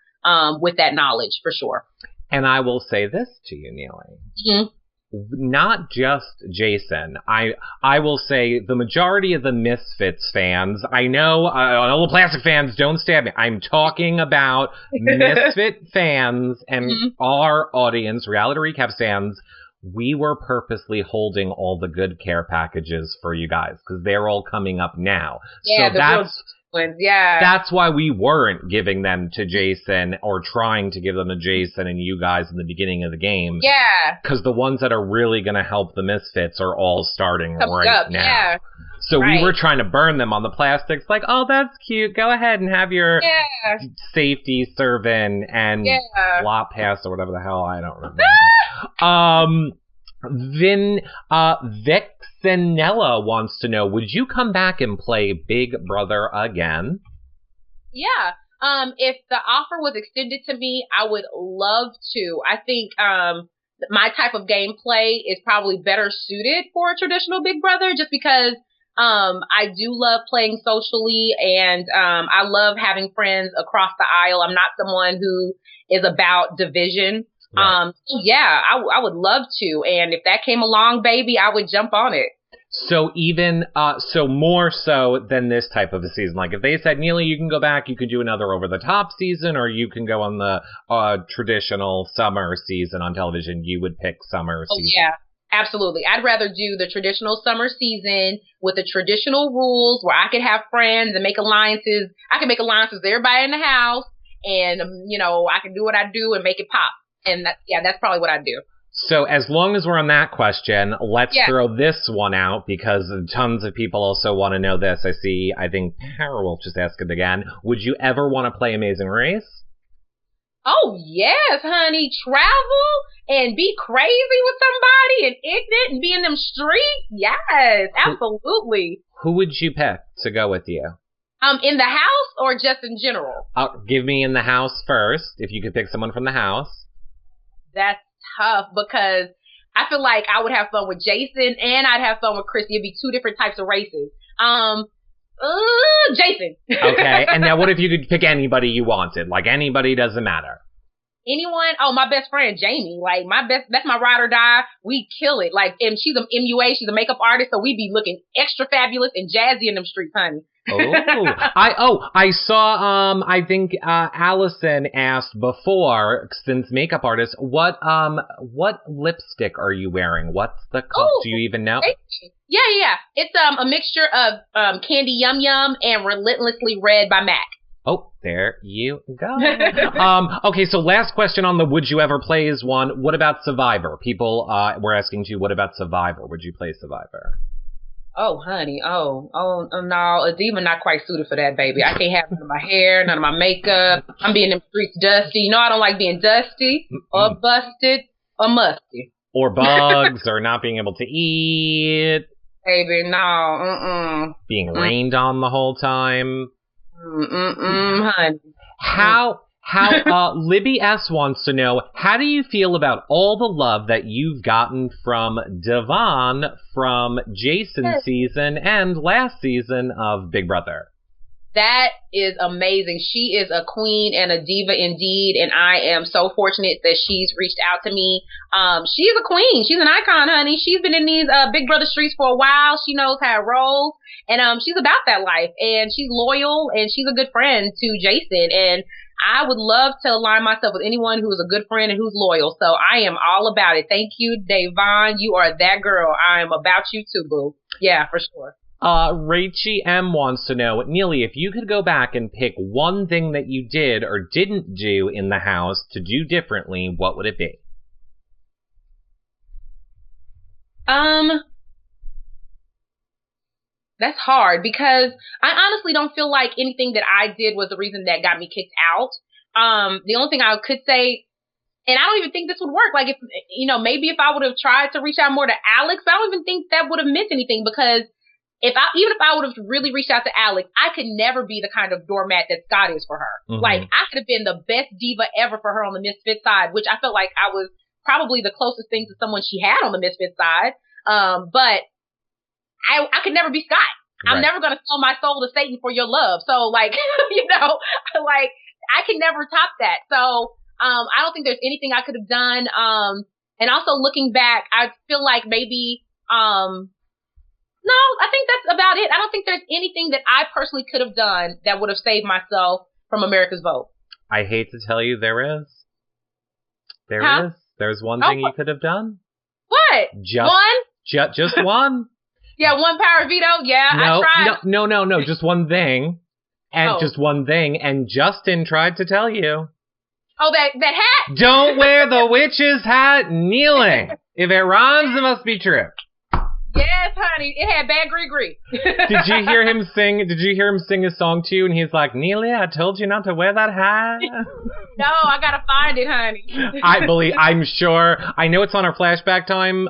with that knowledge, for sure. And I will say this to you, Neeley. Mm-hmm. Not just Jason. I will say the majority of the Misfits fans, I know all the plastic fans, don't stab me. I'm talking about Misfit fans and our audience, Reality Recaps fans. We were purposely holding all the good care packages for you guys because they're all coming up now. Yeah, so that's why we weren't giving them to Jason or trying to give them to Jason and you guys in the beginning of the game. Yeah. Because the ones that are really going to help the Misfits are all starting right now. Yeah. So we were trying to burn them on the plastics like, oh, that's cute. Go ahead and have your safety servant and slot pass or whatever the hell. I don't remember. Vixenella wants to know, would you come back and play Big Brother again? Yeah. If the offer was extended to me, I would love to. I think my type of gameplay is probably better suited for a traditional Big Brother just because I do love playing socially and I love having friends across the aisle. I'm not someone who is about division. Right. I would love to. And if that came along, baby, I would jump on it. So even, so more so than this type of a season. Like if they said, Neeley, you can go back, you could do another over the top season, or you can go on the traditional summer season on television, you would pick summer season. Yeah, absolutely. I'd rather do the traditional summer season with the traditional rules where I could have friends and make alliances. I can make alliances with everybody in the house and, you know, I can do what I do and make it pop. And that's probably what I'd do. So as long as we're on that question, let's throw this one out because tons of people also want to know this. I think Para will just ask it again. Would you ever want to play Amazing Race? Oh, yes, honey. Travel and be crazy with somebody and ignorant and be in them streets? Yes, absolutely. Who would you pick to go with you? In the house or just in general? Give me in the house first, if you could pick someone from the house. That's tough because I feel like I would have fun with Jason and I'd have fun with Chrissy. It'd be two different types of races. Jason. Okay. And now what if you could pick anybody you wanted? Like anybody, doesn't matter. Anyone? Oh, my best friend, Jamie. Like that's my ride or die. We kill it. Like, and she's an MUA. She's a makeup artist. So we be looking extra fabulous and jazzy in them streets, honey. I saw, I think, Allison asked before, since makeup artist, what lipstick are you wearing? What's the color? Do you even know? Yeah. It's, a mixture of, Candy Yum Yum and Relentlessly Red by MAC. Oh, there you go. Okay, so last question on the Would You Ever Plays one. What about Survivor? People were asking you, what about Survivor? Would you play Survivor? Oh, honey. Oh, no. A diva not quite suited for that, baby. I can't have none of my hair, none of my makeup. I'm being in the streets dusty. You know I don't like being dusty or busted or musty. Or bugs or not being able to eat. Baby, no. Being rained on the whole time. Honey. How Libby S wants to know, how do you feel about all the love that you've gotten from Devon from Jason's season and last season of Big Brother? That is amazing. She is a queen and a diva indeed, and I am so fortunate that she's reached out to me. She's a queen. She's an icon, honey. She's been in these Big Brother streets for a while. She knows how it rolls, and she's about that life, and she's loyal, and she's a good friend to Jason, and I would love to align myself with anyone who is a good friend and who's loyal, so I am all about it. Thank you, Davon. You are that girl. I am about you too, boo. Yeah, for sure. Rachie M wants to know, Neeley, if you could go back and pick one thing that you did or didn't do in the house to do differently, what would it be? That's hard because I honestly don't feel like anything that I did was the reason that got me kicked out. The only thing I could say, and I don't even think this would work, like if, maybe if I would have tried to reach out more to Alex, I don't even think that would have meant anything because even if I would have really reached out to Alex, I could never be the kind of doormat that Scott is for her. Mm-hmm. Like, I could have been the best diva ever for her on the Misfit side, which I felt like I was probably the closest thing to someone she had on the Misfit side. But I could never be Scott. Right. I'm never going to sell my soul to Satan for your love. So, like, like, I can never top that. So, I don't think there's anything I could have done. And also looking back, I feel like maybe, no, I think that's about it. I don't think there's anything that I personally could have done that would have saved myself from America's vote. I hate to tell you, there is. There is. There's one thing you could have done. What? Just one. Yeah, one power veto. Yeah, I tried. No. Just one thing. And just one thing. And Justin tried to tell you. Oh, that hat? Don't wear the witch's hat, Neeley. If it rhymes, it must be true. Yes, honey. It had bad gree. Did you hear him sing? Did you hear him sing a song to you? And he's like, Neeley, I told you not to wear that hat. No, I gotta find it, honey. I'm sure. I know it's on our flashback time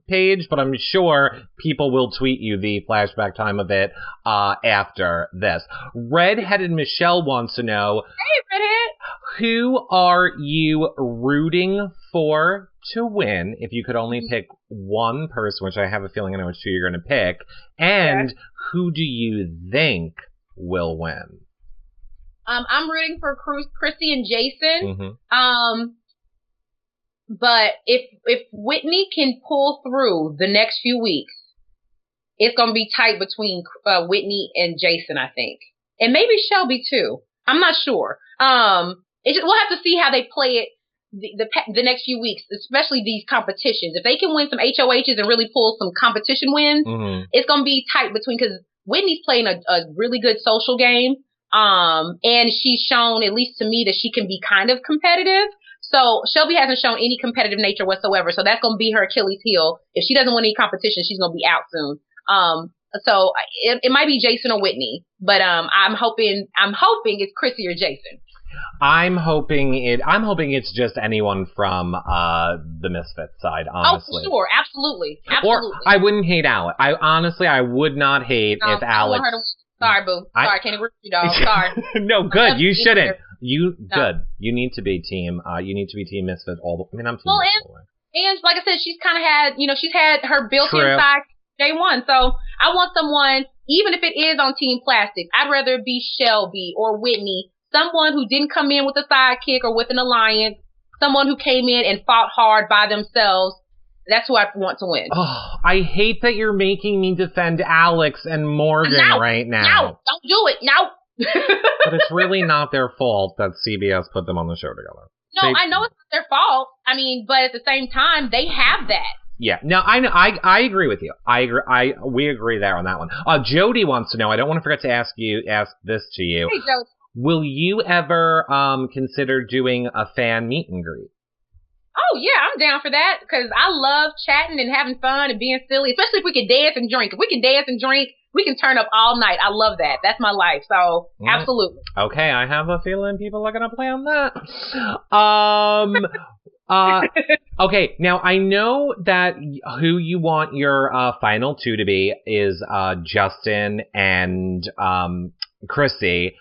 page, but I'm sure people will tweet you the flashback time of it after this. Redheaded Michelle wants to know, hey, Redhead, who are you rooting for to win if you could only pick one person, which I have a feeling I know which two you're going to pick, and who do you think will win? I'm rooting for Chrissy and Jason. Mm-hmm. But if Whitney can pull through the next few weeks, it's going to be tight between Whitney and Jason, I think. And maybe Shelby too. I'm not sure. We'll have to see how they play it the next few weeks, especially these competitions. If they can win some HOHs and really pull some competition wins, it's going to be tight between, because Whitney's playing a really good social game. And she's shown, at least to me, that she can be kind of competitive. So Shelby hasn't shown any competitive nature whatsoever. So that's going to be her Achilles heel. If she doesn't win any competition, she's going to be out soon. So it might be Jason or Whitney, but I'm hoping it's Chrissy or Jason. I'm hoping it's just anyone from the Misfits side, honestly. Oh, for sure. Absolutely. Or I wouldn't hate Alex. I would not hate if Alex. Sorry, boo. Sorry, I can't agree with you, dog. Sorry. No, good. You shouldn't. Good. You need to be team. You need to be team Misfit all the. I mean, I'm team. Well, and like I said, she's kind of had. She's had her built-in side day one. So I want someone, even if it is on Team Plastic, I'd rather it be Shelby or Whitney. Someone who didn't come in with a sidekick or with an alliance. Someone who came in and fought hard by themselves. That's who I want to win. Oh, I hate that you're making me defend Alex and Morgan right now. No, don't do it. No. But it's really not their fault that CBS put them on the show together. No, I know it's not their fault. I mean, but at the same time, they have that. Yeah, no, I agree with you. We agree there on that one. Jody wants to know, I don't want to forget to ask this to you. Hey, Jody. will you ever consider doing a fan meet and greet? Oh, yeah, I'm down for that because I love chatting and having fun and being silly, especially if we can dance and drink. If we can dance and drink, we can turn up all night. I love that. That's my life. So, absolutely. Okay, I have a feeling people are going to plan that. Okay, now I know that who you want your final two to be is Justin and Chrissy.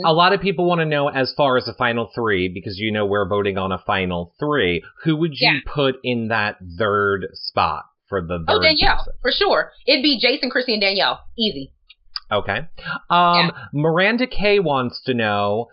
A lot of people want to know as far as a final three, because you know we're voting on a final three. Who would you put in that third spot for the third Danielle, person? for sure. It'd be Jason, Chrissy, and Danielle. Easy. Okay. Miranda K wants to know,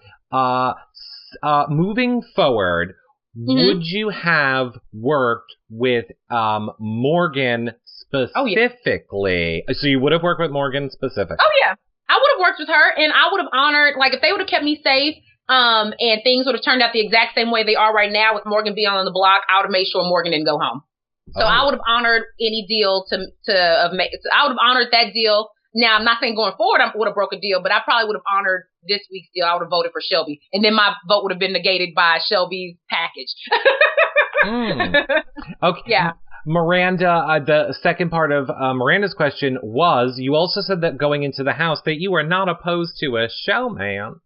moving forward, would you have worked with Morgan specifically? So you would have worked with Morgan specifically? Oh, yeah. I would have worked with her, and I would have honored, like, if they would have kept me safe, and things would have turned out the exact same way they are right now with Morgan being on the block, I would have made sure Morgan didn't go home. So I would have honored any deal I would have honored that deal. Now, I'm not saying going forward I would have broke a deal, but I probably would have honored this week's deal. I would have voted for Shelby, and then my vote would have been negated by Shelby's package. Okay. Yeah. Miranda, the second part of Miranda's question was, you also said that going into the house that you were not opposed to a showman.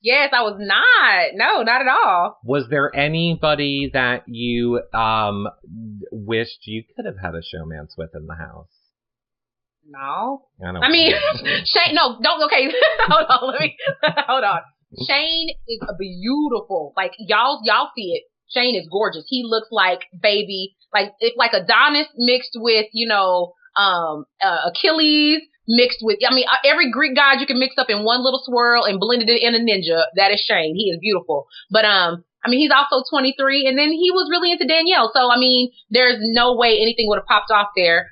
Yes, I was not. No, not at all. Was there anybody that you wished you could have had a showmance with in the house? No. I mean, Shane, no, don't, okay. Hold on. Shane is a beautiful, like, y'all see it. Shane is gorgeous. He looks like baby, it's like Adonis mixed with, Achilles mixed with, every Greek god you can mix up in one little swirl and blended it in a ninja. That is Shane. He is beautiful. But, he's also 23, and then he was really into Danielle. So, there's no way anything would have popped off there.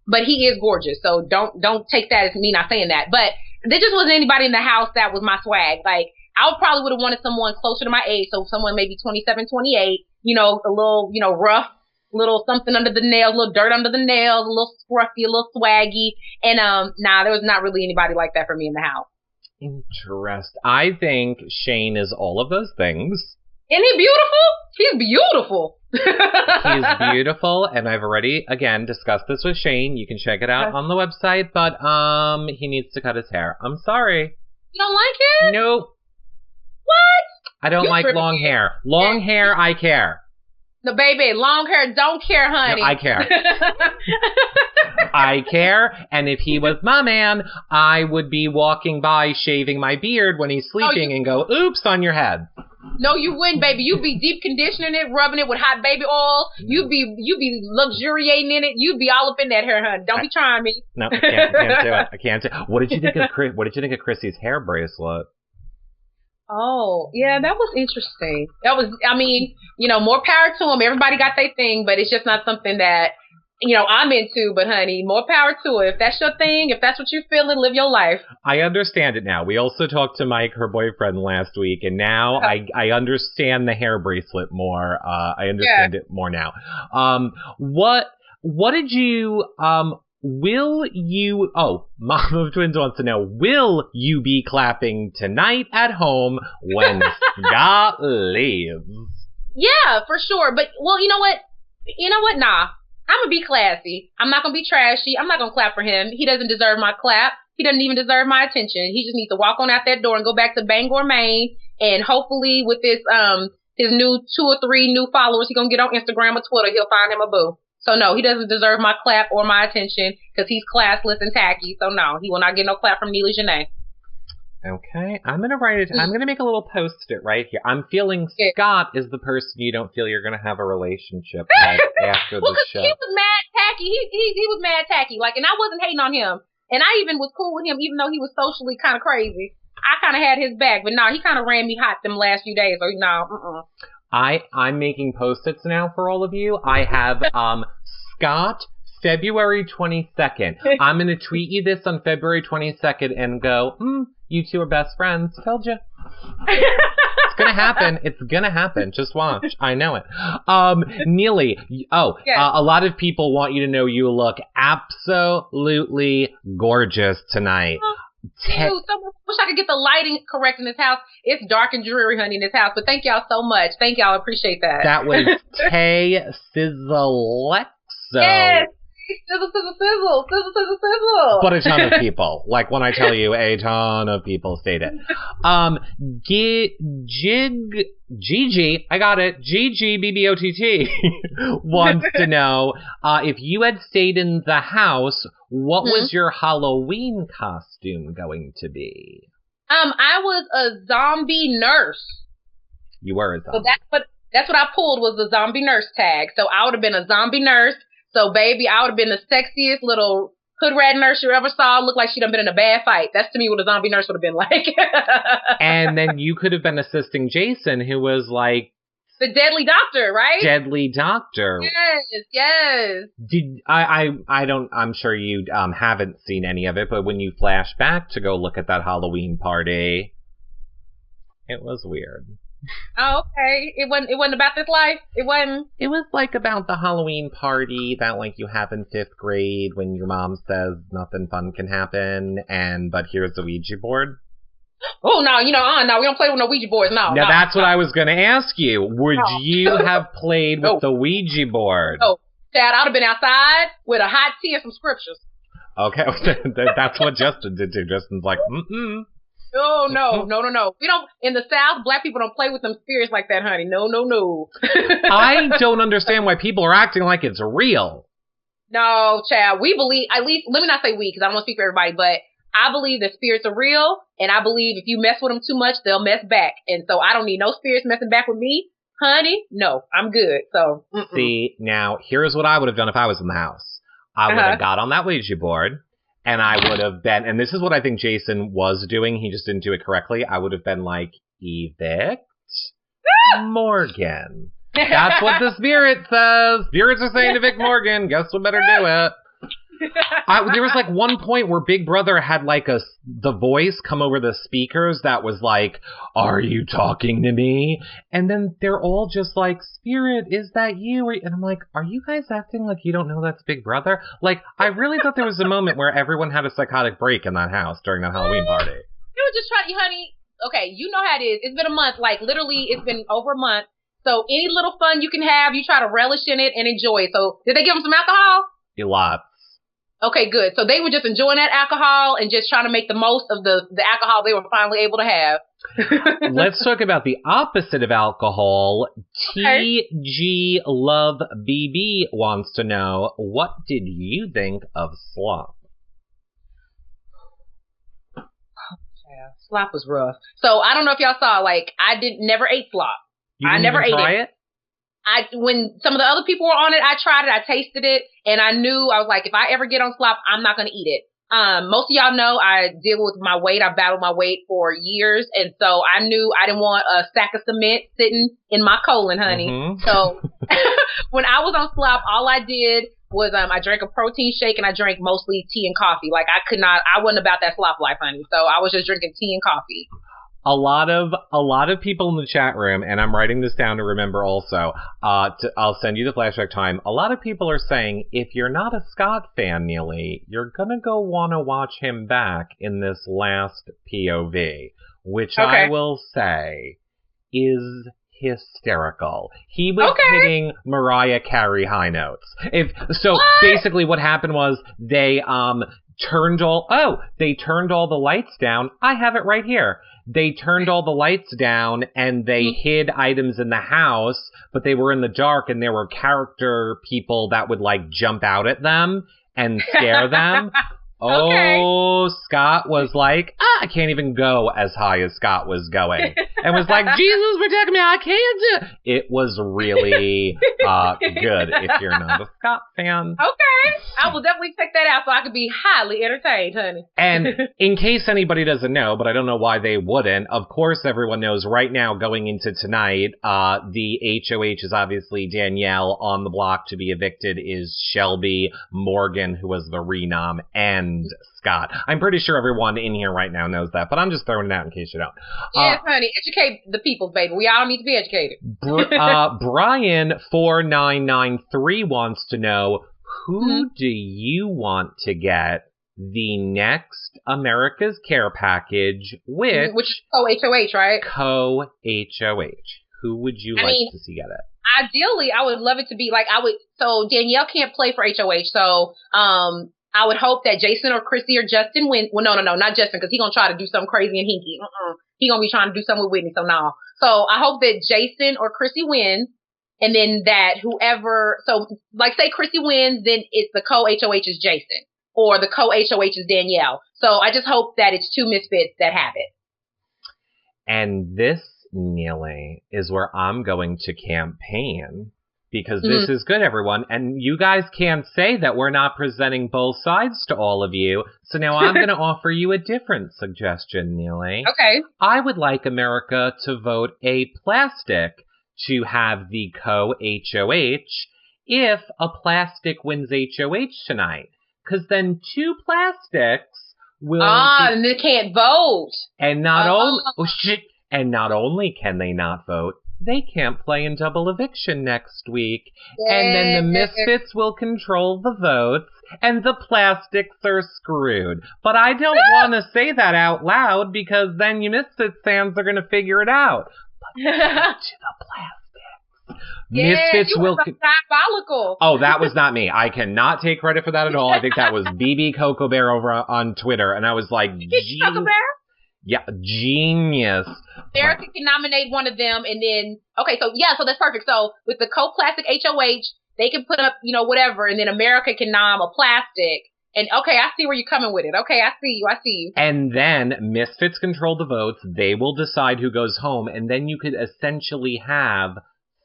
But he is gorgeous. So don't take that as me not saying that. But there just wasn't anybody in the house that was my swag. Like, I probably would have wanted someone closer to my age. So someone maybe 27, 28, a little, rough, little something under the nails, a little dirt under the nails, a little scruffy, a little swaggy. And, there was not really anybody like that for me in the house. Interesting. I think Shane is all of those things. Isn't he beautiful? He's beautiful. He's beautiful, and I've already, again, discussed this with Shane. You can check it out on the website, but he needs to cut his hair. I'm sorry. You don't like it? Nope. What? I don't like long hair. Long hair, I care. No, baby, long hair, don't care, honey. No, I care. I care, and if he was my man, I would be walking by shaving my beard when he's sleeping and go, oops, on your head. No, you wouldn't, baby. You'd be deep conditioning it, rubbing it with hot baby oil. You'd be luxuriating in it. You'd be all up in that hair, honey. Don't be trying me. No, I can't do it. I can't do it. What did you think of Chrissy's hair bracelet? Oh, yeah, that was interesting. That was, more power to them. Everybody got their thing, but it's just not something that, I'm into. But, honey, more power to it. If that's your thing, if that's what you're feeling, live your life. I understand it now. We also talked to Mike, her boyfriend, last week, and now I understand the hair bracelet more. I understand it more now. What did you, will you, Mom of Twins wants to know, will you be clapping tonight at home when Scott leaves? Yeah, for sure. But, well, you know what? Nah. I'm going to be classy. I'm not going to be trashy. I'm not going to clap for him. He doesn't deserve my clap. He doesn't even deserve my attention. He just needs to walk on out that door and go back to Bangor, Maine. And hopefully with his new 2 or 3 new followers he's going to get on Instagram or Twitter, he'll find him a boo. So no, he doesn't deserve my clap or my attention because he's classless and tacky. So no, he will not get no clap from Neeley Jonea. Okay, I'm going to write it. I'm going to make a little post-it right here. I'm feeling Scott is the person you don't feel you're going to have a relationship with after the show. He was mad tacky. He was mad tacky. And I wasn't hating on him. And I even was cool with him, even though he was socially kind of crazy. I kind of had his back. But no, he kind of ran me hot them last few days. So no, I'm making post-its now for all of you. I have Scott, February 22nd. I'm going to tweet you this on February 22nd and go, you two are best friends. Told you. It's going to happen. It's going to happen. Just watch. I know it. Neeley, a lot of people want you to know you look absolutely gorgeous tonight. Dude, someone wish I could get the lighting correct in this house. It's dark and dreary, honey, in this house. But thank y'all so much. Thank y'all. I appreciate that. That was Tay Sizzlexo. Yes. Sizzle, sizzle, sizzle. Sizzle, sizzle, sizzle. But a ton of people. Like when I tell you, a ton of people stayed it. Gigi, I got it. Gigi, BBOTT, wants to know, if you had stayed in the house, what was your Halloween costume going to be? I was a zombie nurse. You were a zombie. So that's what I pulled was the zombie nurse tag. So I would have been a zombie nurse. So, baby, I would have been the sexiest little hood rat nurse you ever saw. Looked like she'd have been in a bad fight. That's to me what a zombie nurse would have been like. And then you could have been assisting Jason, who was like the deadly doctor, right? Deadly doctor. Yes. I'm sure you haven't seen any of it, but when you flash back to go look at that Halloween party, it was weird. Oh, okay. It wasn't about this life. It was like about the Halloween party that like you have in 5th grade when your mom says nothing fun can happen, but here's the Ouija board. Oh no, no, we don't play with no Ouija boards. No. Now that's what I was gonna ask you. Would you have played with the Ouija board? Oh, Chad, I'd have been outside with a hot tea and some scriptures. Okay, that's what Justin did too. Justin's like, Oh, no. We don't, in the South, black people don't play with them spirits like that, honey. No. I don't understand why people are acting like it's real. No, child. We believe, at least, let me not say we, because I don't want to speak for everybody, but I believe that spirits are real, and I believe if you mess with them too much, they'll mess back. And so I don't need no spirits messing back with me. Honey, no, I'm good. So, See, now, here's what I would have done if I was in the house. I would have got on that Ouija board. And I would have been, and this is what I think Jason was doing, he just didn't do it correctly. I would have been like, evict Morgan. That's what the spirit says. Spirits are saying evict Morgan. Guess we better do it. There was like one point where Big Brother had like the voice come over the speakers that was like, are you talking to me? And then they're all just like, Spirit, is that you? And I'm like, are you guys acting like you don't know that's Big Brother? Like, I really thought there was a moment where everyone had a psychotic break in that house during that Halloween party. You were just trying, honey, okay, you know how it is. It's been a month, like literally it's been over a month. So any little fun you can have, you try to relish in it and enjoy it. So did they give them some alcohol? A lot. Okay, good. So they were just enjoying that alcohol and just trying to make the most of the alcohol they were finally able to have. Let's talk about the opposite of alcohol. Okay. TG Love BB wants to know, what did you think of slop? Yeah, slop was rough. So I don't know if y'all saw, like, I never ate slop. I never ate it. When some of the other people were on it, I tried it, I tasted it, and I knew, I was like, if I ever get on slop, I'm not going to eat it. Most of y'all know I deal with my weight. I battled my weight for years. And so I knew I didn't want a sack of cement sitting in my colon, honey. So when I was on slop, all I did was, I drank a protein shake and I drank mostly tea and coffee. Like I wasn't about that slop life, honey. So I was just drinking tea and coffee. A lot of people in the chat room, and I'm writing this down to remember also, I'll send you the flashback time. A lot of people are saying, if you're not a Scott fan, Neeley, you're going to go want to watch him back in this last POV, which I will say is hysterical. He was hitting Mariah Carey high notes. Basically what happened was they turned all the lights down. I have it right here. They turned all the lights down and they hid items in the house, but they were in the dark and there were character people that would like jump out at them and scare them. Oh, Scott was like, I can't even go as high as Scott was going. And was like, Jesus, protect me, I can't do it. It was really good if you're not a Scott fan. Okay. I will definitely check that out so I could be highly entertained, honey. And in case anybody doesn't know, but I don't know why they wouldn't, of course everyone knows right now going into tonight, the HOH is obviously Danielle. On the block to be evicted is Shelby, Morgan, who was the renom, and Scott. I'm pretty sure everyone in here right now knows that, but I'm just throwing it out in case you don't. Yes, honey. Educate the people, baby. We all need to be educated. Brian4993 wants to know, who do you want to get the next America's Care package, which is co-HOH, right? Co-HOH. Who would you like to see get it? Ideally, I would love it to be like so Danielle can't play for HOH, so I would hope that Jason or Chrissy or Justin win. Well, no, not Justin, because he's gonna try to do something crazy and hinky. He gonna be trying to do something with Whitney, so no. So I hope that Jason or Chrissy wins, and then that whoever, so like say Chrissy wins, then it's the co-HOH is Jason, or the co-HOH is Danielle. So I just hope that it's two misfits that have it. And this, Neeley, is where I'm going to campaign. Because this is good, everyone. And you guys can't say that we're not presenting both sides to all of you. So now I'm going to offer you a different suggestion, Neeley. Okay. I would like America to vote a plastic to have the co-HOH if a plastic wins HOH tonight. Because then two plastics will... and they can't vote. And not only can they not vote, they can't play in double eviction next week. And then the misfits will control the votes, and the plastics are screwed. But I don't want to say that out loud, because then you misfits fans are going to figure it out. But to the plastics. Misfits you will... diabolical. Oh, that was not me. I cannot take credit for that at all. I think that was BB Cocoa Bear over on Twitter, and I was like... Cocoa Bear? Yeah, genius. America can nominate one of them, and then so that's perfect. So with the co-plastic HOH, they can put up, whatever, and then America can nom a plastic. And I see where you're coming with it. Okay, I see you. And then misfits control the votes. They will decide who goes home, and then you could essentially have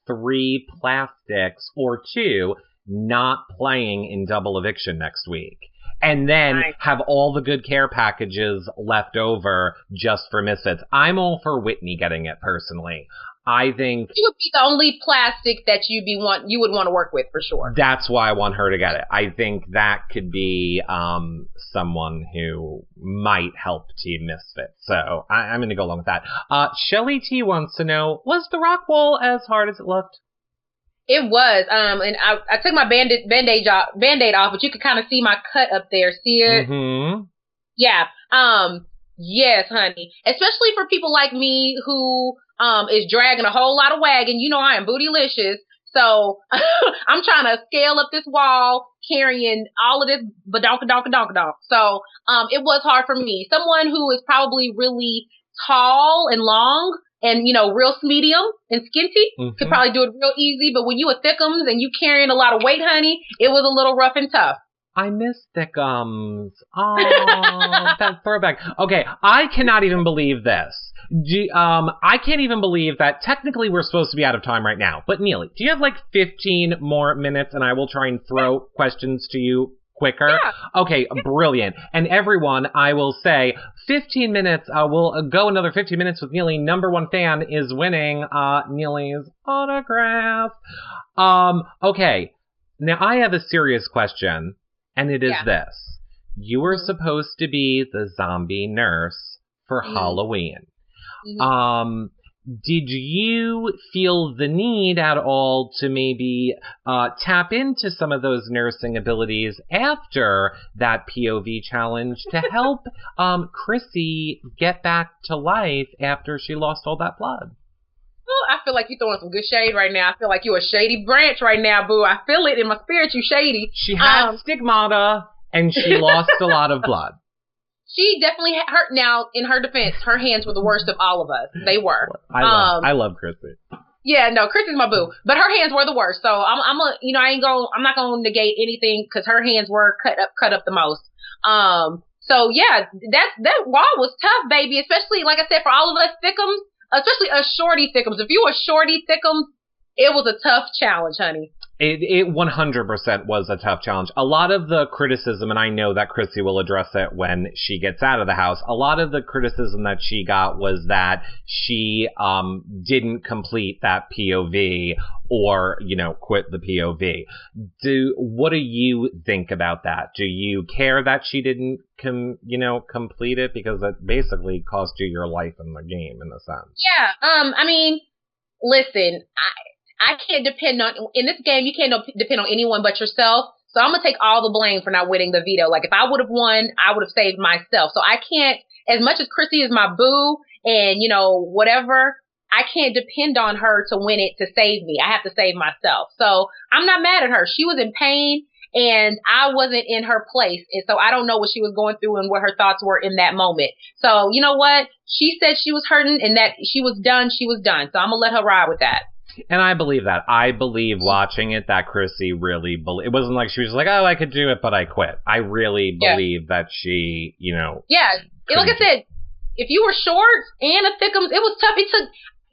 3 plastics or 2 not playing in double eviction next week. And then have all the good care packages left over just for misfits. I'm all for Whitney getting it, personally. I think... She would be the only plastic that you would want to work with, for sure. That's why I want her to get it. I think that could be someone who might help Team Misfits. So I'm going to go along with that. Shelly T wants to know, was the rock wall as hard as it looked? It was, and I took my Band-Aid off, but you could kind of see my cut up there. See it? Mm-hmm. Yeah. Yes, honey. Especially for people like me who is dragging a whole lot of wagon. I am bootylicious. So I'm trying to scale up this wall, carrying all of this badonka-donka-donka-donk. So it was hard for me. Someone who is probably really tall and long, and, real medium and skinty could probably do it real easy. But when you a thickums and you carrying a lot of weight, honey, it was a little rough and tough. I miss thickums. Oh, that throwback. Okay, I cannot even believe this. I can't even believe that technically we're supposed to be out of time right now. But Neeley, do you have like 15 more minutes and I will try and throw questions to you quicker? Yeah. Okay, brilliant. And everyone, I will say 15 minutes. We'll go another 15 minutes with Neeley. Number 1 fan is winning Neeley's autograph. Okay. Now I have a serious question, and it is this. You were supposed to be the zombie nurse for Halloween. Did you feel the need at all to maybe tap into some of those nursing abilities after that POV challenge to help Chrissy get back to life after she lost all that blood? Oh, I feel like you're throwing some good shade right now. I feel like you're a shady branch right now, boo. I feel it in my spirit, you shady. She had stigmata, and she lost a lot of blood. She definitely hurt. Now, in her defense, her hands were the worst of all of us. They were. I love Chrissy. Yeah, no, Chrissy's my boo, but her hands were the worst. So I'm not gonna negate anything because her hands were cut up the most. So yeah, that wall was tough, baby. Especially like I said, for all of us thickums, especially us shorty thickums. If you were shorty thickums, it was a tough challenge, honey. It 100% was a tough challenge. A lot of the criticism, and I know that Chrissy will address it when she gets out of the house, a lot of the criticism that she got was that she didn't complete that POV or, quit the POV. What do you think about that? Do you care that she didn't complete it? Because it basically cost you your life in the game, in a sense. Yeah, listen, I can't depend on, in this game, you can't depend on anyone but yourself. So I'm going to take all the blame for not winning the veto. Like, if I would have won, I would have saved myself. So I can't, as much as Chrissy is my boo and, you know, whatever, I can't depend on her to win it to save me. I have to save myself. So I'm not mad at her. She was in pain and I wasn't in her place. And so I don't know what she was going through and what her thoughts were in that moment. So you know what? She said she was hurting and that she was done. She was done. So I'm going to let her ride with that. And I believe that. I believe watching it that Chrissy really it wasn't like she was like, oh, I could do it, but I quit. I really believe that she, you know. Yeah. Like I said, if you were short and a thickums, it was tough.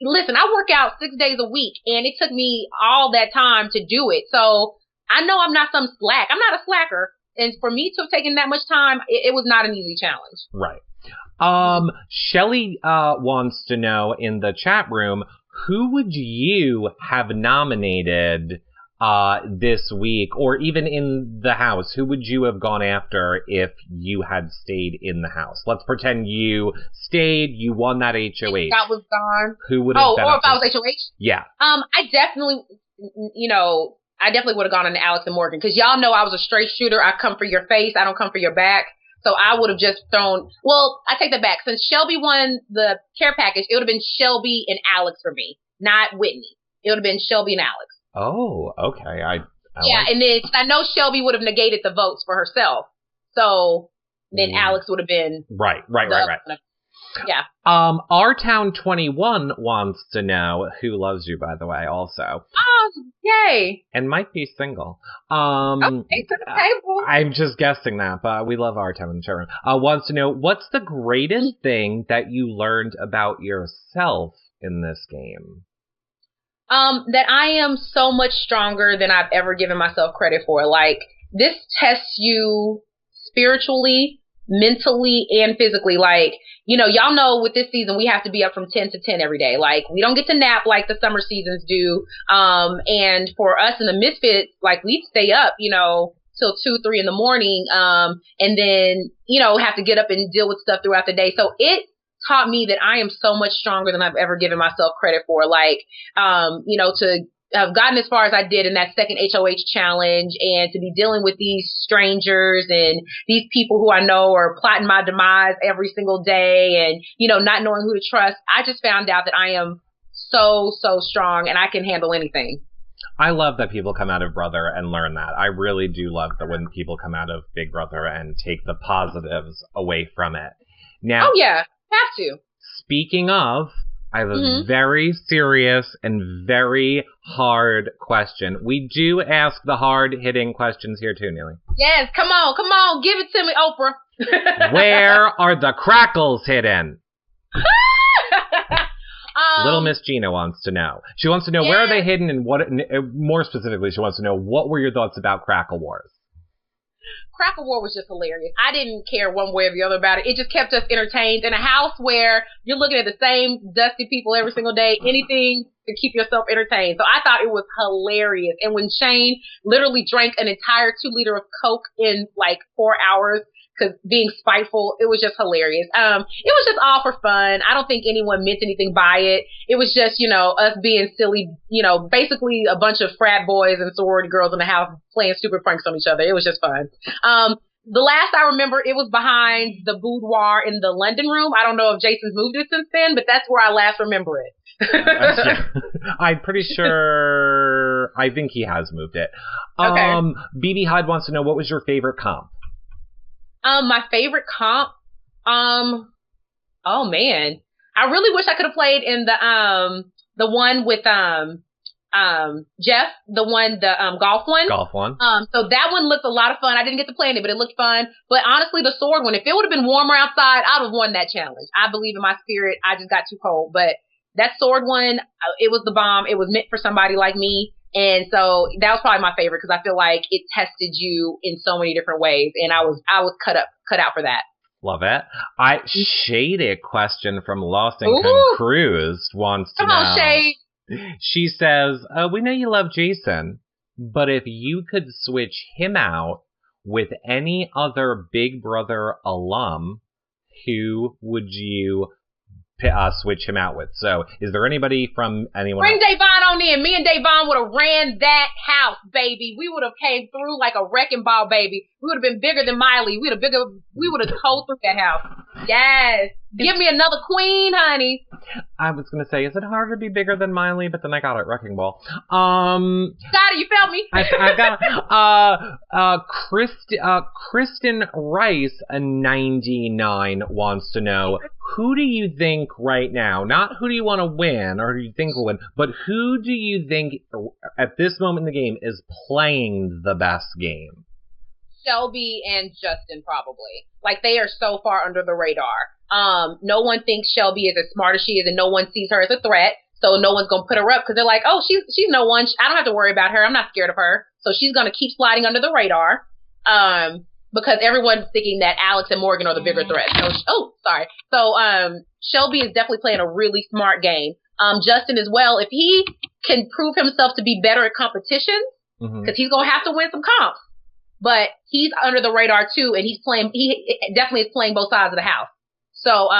Listen, I work out 6 days a week and it took me all that time to do it. So I know I'm not some slack. I'm not a slacker. And for me to have taken that much time, it was not an easy challenge. Right. Shelly wants to know in the chat room, who would you have nominated this week, or even in the house? Who would you have gone after if you had stayed in the house? Let's pretend you stayed, you won that HOH. Scott was gone. Who would have been? Or if I was HOH? Yeah. I definitely would have gone on to Alex and Morgan, because y'all know I was a straight shooter. I come for your face. I don't come for your back. So I would have just I take that back. Since Shelby won the care package, it would have been Shelby and Alex for me, not Whitney. It would have been Shelby and Alex. Oh, okay. And then I know Shelby would have negated the votes for herself. So then Alex would have been. Right. Yeah. Our-Town 21 wants to know who loves you, by the way, also. Oh, yay. And might be single. Okay, to the table. I'm just guessing that, but we love Our-Town in the chat room. Wants to know, what's the greatest thing that you learned about yourself in this game? That I am so much stronger than I've ever given myself credit for. Like, this tests you spiritually, mentally, and physically. Like, you know, y'all know with this season, we have to be up from 10 to 10 every day. Like, we don't get to nap like the summer seasons do. And for us in the Misfits, like, we'd stay up, you know, till 2, 3 in the morning. And then, you know, have to get up and deal with stuff throughout the day. So it taught me that I am so much stronger than I've ever given myself credit for. Like, you know, to have gotten as far as I did in that second HOH challenge and to be dealing with these strangers and these people who I know are plotting my demise every single day and, you know, not knowing who to trust. I just found out that I am so, so strong and I can handle anything. I love that people come out of Brother and learn that. I really do love that when people come out of Big Brother and take the positives away from it. Now, oh, yeah. Have to. Speaking of, I have a very serious and very hard question. We do ask the hard-hitting questions here too, Neeley. Yes, come on. Give it to me, Oprah. Where are the crackles hidden? Little Miss Gina wants to know. She wants to know where are they hidden and what, more specifically, she wants to know what were your thoughts about Crackle Wars? Crackle War was just hilarious. I didn't care one way or the other about it. It just kept us entertained. In a house where you're looking at the same dusty people every single day, anything to keep yourself entertained. So I thought it was hilarious. And when Shane literally drank an entire 2 liter of Coke in like 4 hours, because being spiteful, it was just hilarious. It was just all for fun. I don't think anyone meant anything by it. It was just, you know, us being silly, you know, basically a bunch of frat boys and sorority girls in the house playing stupid pranks on each other. It was just fun. The last I remember, it was behind the boudoir in the London room. I don't know if Jason's moved it since then, but that's where I last remember it. I'm pretty sure, I think he has moved it. Okay. BB Hyde wants to know, what was your favorite comp? My favorite comp, oh man, I really wish I could have played in the one with, Jeff, the golf one. So that one looked a lot of fun. I didn't get to play in it, but it looked fun. But honestly, the sword one, if it would have been warmer outside, I'd have won that challenge. I believe in my spirit. I just got too cold. But that sword one, it was the bomb. It was meant for somebody like me. And so that was probably my favorite because I feel like it tested you in so many different ways. And I was cut out for that. Love it. Shaded question from Lost and Confused wants to know. Come on, Shade. She says, we know you love Jason, but if you could switch him out with any other Big Brother alum, who would you switch him out with. So, is there anybody from anyone Bring else? Davon on in. Me and Davon would have ran that house, baby. We would have came through like a wrecking ball, baby. We would have been bigger than Miley. We would have towed through that house. Yes. Give me another queen, honey. I was going to say, is it hard to be bigger than Miley? But then I got it, Wrecking Ball. Got it, you felt me? I got Kristen Rice, a 99, wants to know, who do you think right now, not who do you want to win or who do you think will win, but who do you think at this moment in the game is playing the best game? Shelby and Justin, probably. Like, they are so far under the radar. No one thinks Shelby is as smart as she is, and no one sees her as a threat. So no one's going to put her up because they're like, oh, she's no one. I don't have to worry about her. I'm not scared of her. So she's going to keep sliding under the radar. Because everyone's thinking that Alex and Morgan are the bigger threat. So, Shelby is definitely playing a really smart game. Justin as well, if he can prove himself to be better at competitions, because he's going to have to win some comps. But he's under the radar too, and he definitely is playing both sides of the house. So,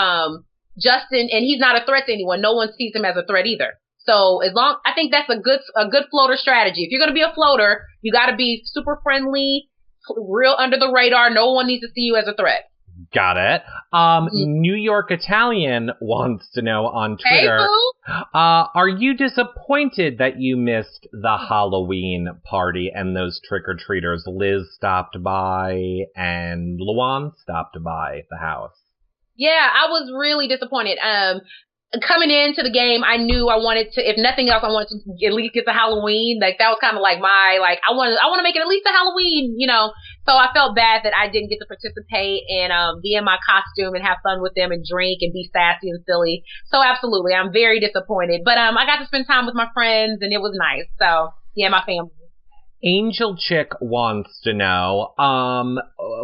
Justin, and he's not a threat to anyone. No one sees him as a threat either. So I think that's a good floater strategy. If you're going to be a floater, you got to be super friendly, real under the radar. No one needs to see you as a threat. Got it. New York Italian wants to know on Twitter, hey, boo. Are you disappointed that you missed the Halloween party and those trick-or-treaters? Liz stopped by and Luan stopped by the house. Yeah, I was really disappointed. Coming into the game, I knew I wanted to, if nothing else, I wanted to at least get to Halloween. Like, that was kind of like I want to make it at least a Halloween, So I felt bad that I didn't get to participate and be in my costume and have fun with them and drink and be sassy and silly. So absolutely, I'm very disappointed. But I got to spend time with my friends and it was nice. So yeah, my family. Angel Chick wants to know,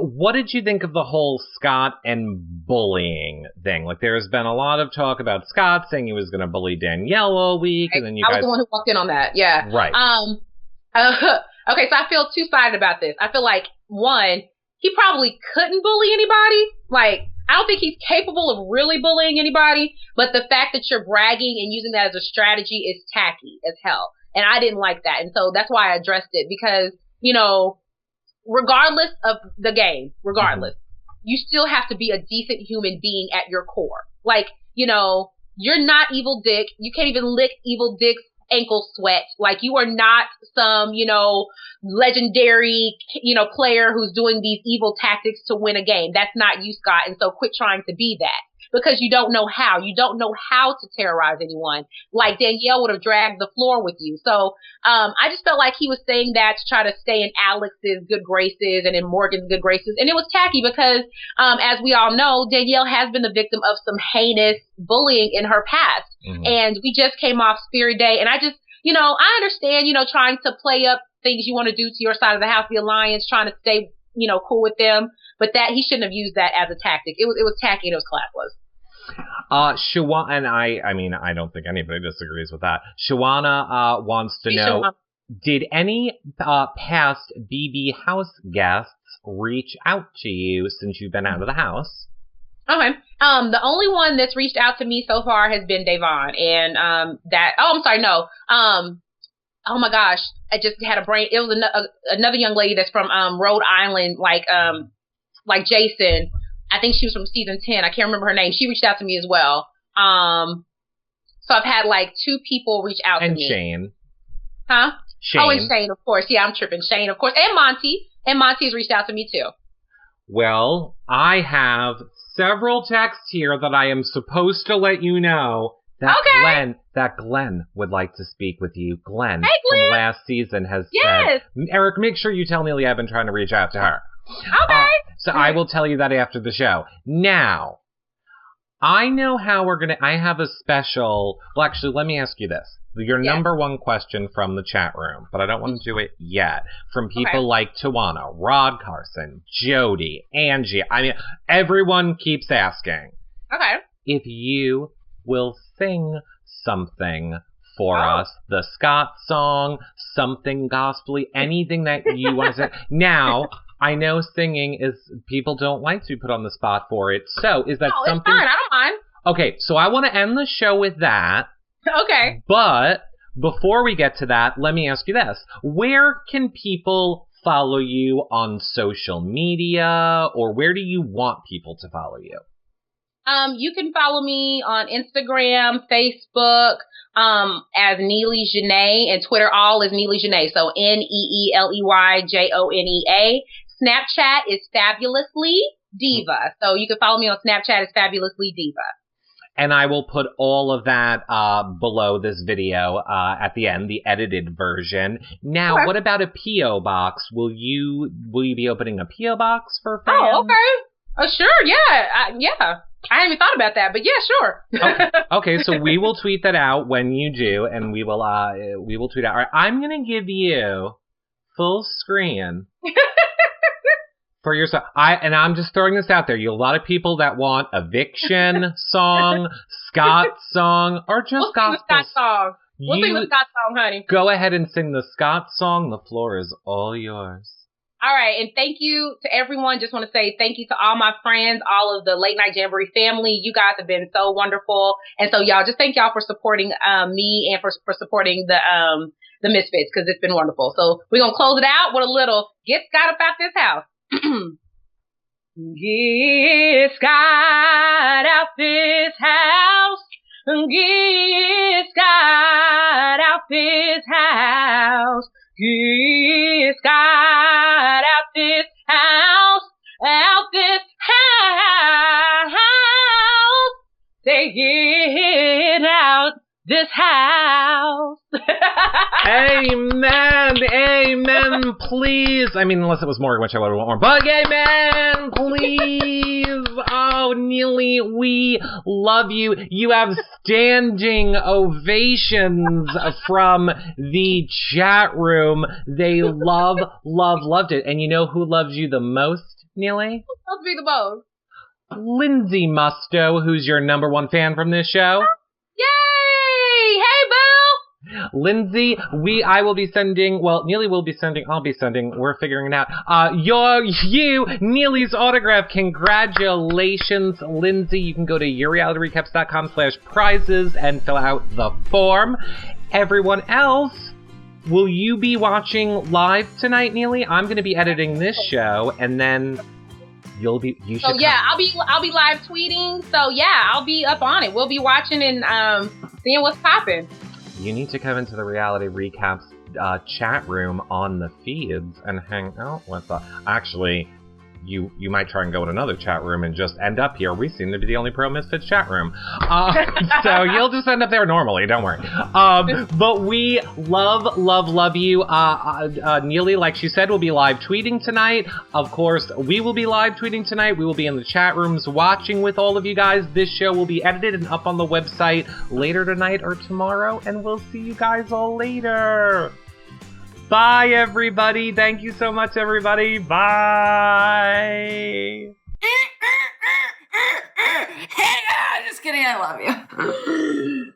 what did you think of the whole Scott and bullying thing? Like, there's been a lot of talk about Scott saying he was going to bully Danielle all week, and then I was the one who walked in on that, yeah. Right. Okay, so I feel two-sided about this. I feel like, one, he probably couldn't bully anybody. Like, I don't think he's capable of really bullying anybody, but the fact that you're bragging and using that as a strategy is tacky as hell. And I didn't like that. And so that's why I addressed it because, regardless of the game, you still have to be a decent human being at your core. Like, you're not Evil Dick. You can't even lick Evil Dick's ankle sweat. Like, you are not some, legendary, player who's doing these evil tactics to win a game. That's not you, Scott. And so quit trying to be that. Because you don't know how. You don't know how to terrorize anyone. Like Danielle would have dragged the floor with you. So I just felt like he was saying that to try to stay in Alex's good graces and in Morgan's good graces. And it was tacky because, as we all know, Danielle has been the victim of some heinous bullying in her past. And we just came off Spirit Day. And I just, I understand, trying to play up things you want to do to your side of the house, the alliance, trying to stay, cool with them. But that he shouldn't have used that as a tactic. It was tacky and it was classless. Shawana, and I don't think anybody disagrees with that. Shawana wants to know, did any past BB house guests reach out to you since you've been out of the house? Okay. The only one that's reached out to me so far has been Davon, and oh my gosh, I just had a brain. It was another young lady that's from Rhode Island, like Jason. I think she was from season 10. I can't remember her name. She reached out to me as well. So I've had like 2 people reach out to me. And Shane. Huh? Shane. Oh, and Shane, of course. Yeah, I'm tripping. Shane, of course. And Monty. And Monty's reached out to me too. Well, I have several texts here that I am supposed to let you know that Glenn would like to speak with you. Glenn, hey, Glenn. From last season has said, Eric, make sure you tell Neeley I've been trying to reach out to her. Okay. So I will tell you that after the show. Now, I know how I have a special, well, actually, let me ask you this. Your number one question from the chat room, but I don't want to do it yet. From people like Tawana, Rod Carson, Jody, Angie. I mean, everyone keeps asking. Okay. If you will sing something for us, the Scott song, something gospel-y, anything that you want to say. Now, I know singing is, people don't like to be put on the spot for it. So, is that something? It's fine. I don't mind. Okay, so I want to end the show with that. Okay. But before we get to that, let me ask you this. Where can people follow you on social media, or where do you want people to follow you? You can follow me on Instagram, Facebook, as Neeley Jonea, and Twitter all is Neeley Jonea. So NeeleyJonea. Snapchat is Fabulously Diva. So you can follow me on Snapchat as Fabulously Diva. And I will put all of that below this video at the end, the edited version. Now, What about a P.O. box? Will you be opening a P.O. box for fans? Oh, okay. Sure, yeah. Yeah. I hadn't even thought about that, but yeah, sure. Okay, so we will tweet that out when you do, and we will tweet out. All right, I'm going to give you full screen. For yourself, I'm just throwing this out there. You have a lot of people that want Eviction song, Scott song, or just gospel. Scott song. We'll sing the Scott song, honey. Go ahead and sing the Scott song. The floor is all yours. All right, and thank you to everyone. Just want to say thank you to all my friends, all of the Late Night Jamboree family. You guys have been so wonderful, and so y'all, just thank y'all for supporting me and for supporting the Misfits, because it's been wonderful. So we're gonna close it out with a little "Get Scott Up Out This House." Get Scott out this house. Get Scott out this house. Get Scott out this house. Out this house. Say get out this house. Amen. Amen. Please. I mean, unless it was Morgan, which I would want more. But amen. Please. Oh, Neeley, we love you. You have standing ovations from the chat room. They loved it. And you know who loves you the most, Neeley? Who loves me the most? Lindsay Musto, who's your number one fan from this show. Yay! Hey, boo! Lindsay, Neeley will be sending, I'll be sending, we're figuring it out, Neeley's autograph. Congratulations, Lindsay. You can go to yourrealityrecaps.com/prizes and fill out the form. Everyone else, will you be watching live tonight, Neeley? I'm going to be editing this show, and then I'll be live tweeting. So yeah, I'll be up on it. We'll be watching and seeing what's popping. You need to come into the Reality Recaps chat room on the feeds and hang out with us. Actually, you might try and go in another chat room and just end up here. We seem to be the only Pro Misfits chat room. So you'll just end up there normally, don't worry. But we love you. Neeley, like she said, will be live tweeting tonight. Of course, we will be live tweeting tonight. We will be in the chat rooms watching with all of you guys. This show will be edited and up on the website later tonight or tomorrow, and we'll see you guys all later. Bye, everybody. Thank you so much, everybody. Bye. Hey, just kidding. I love you.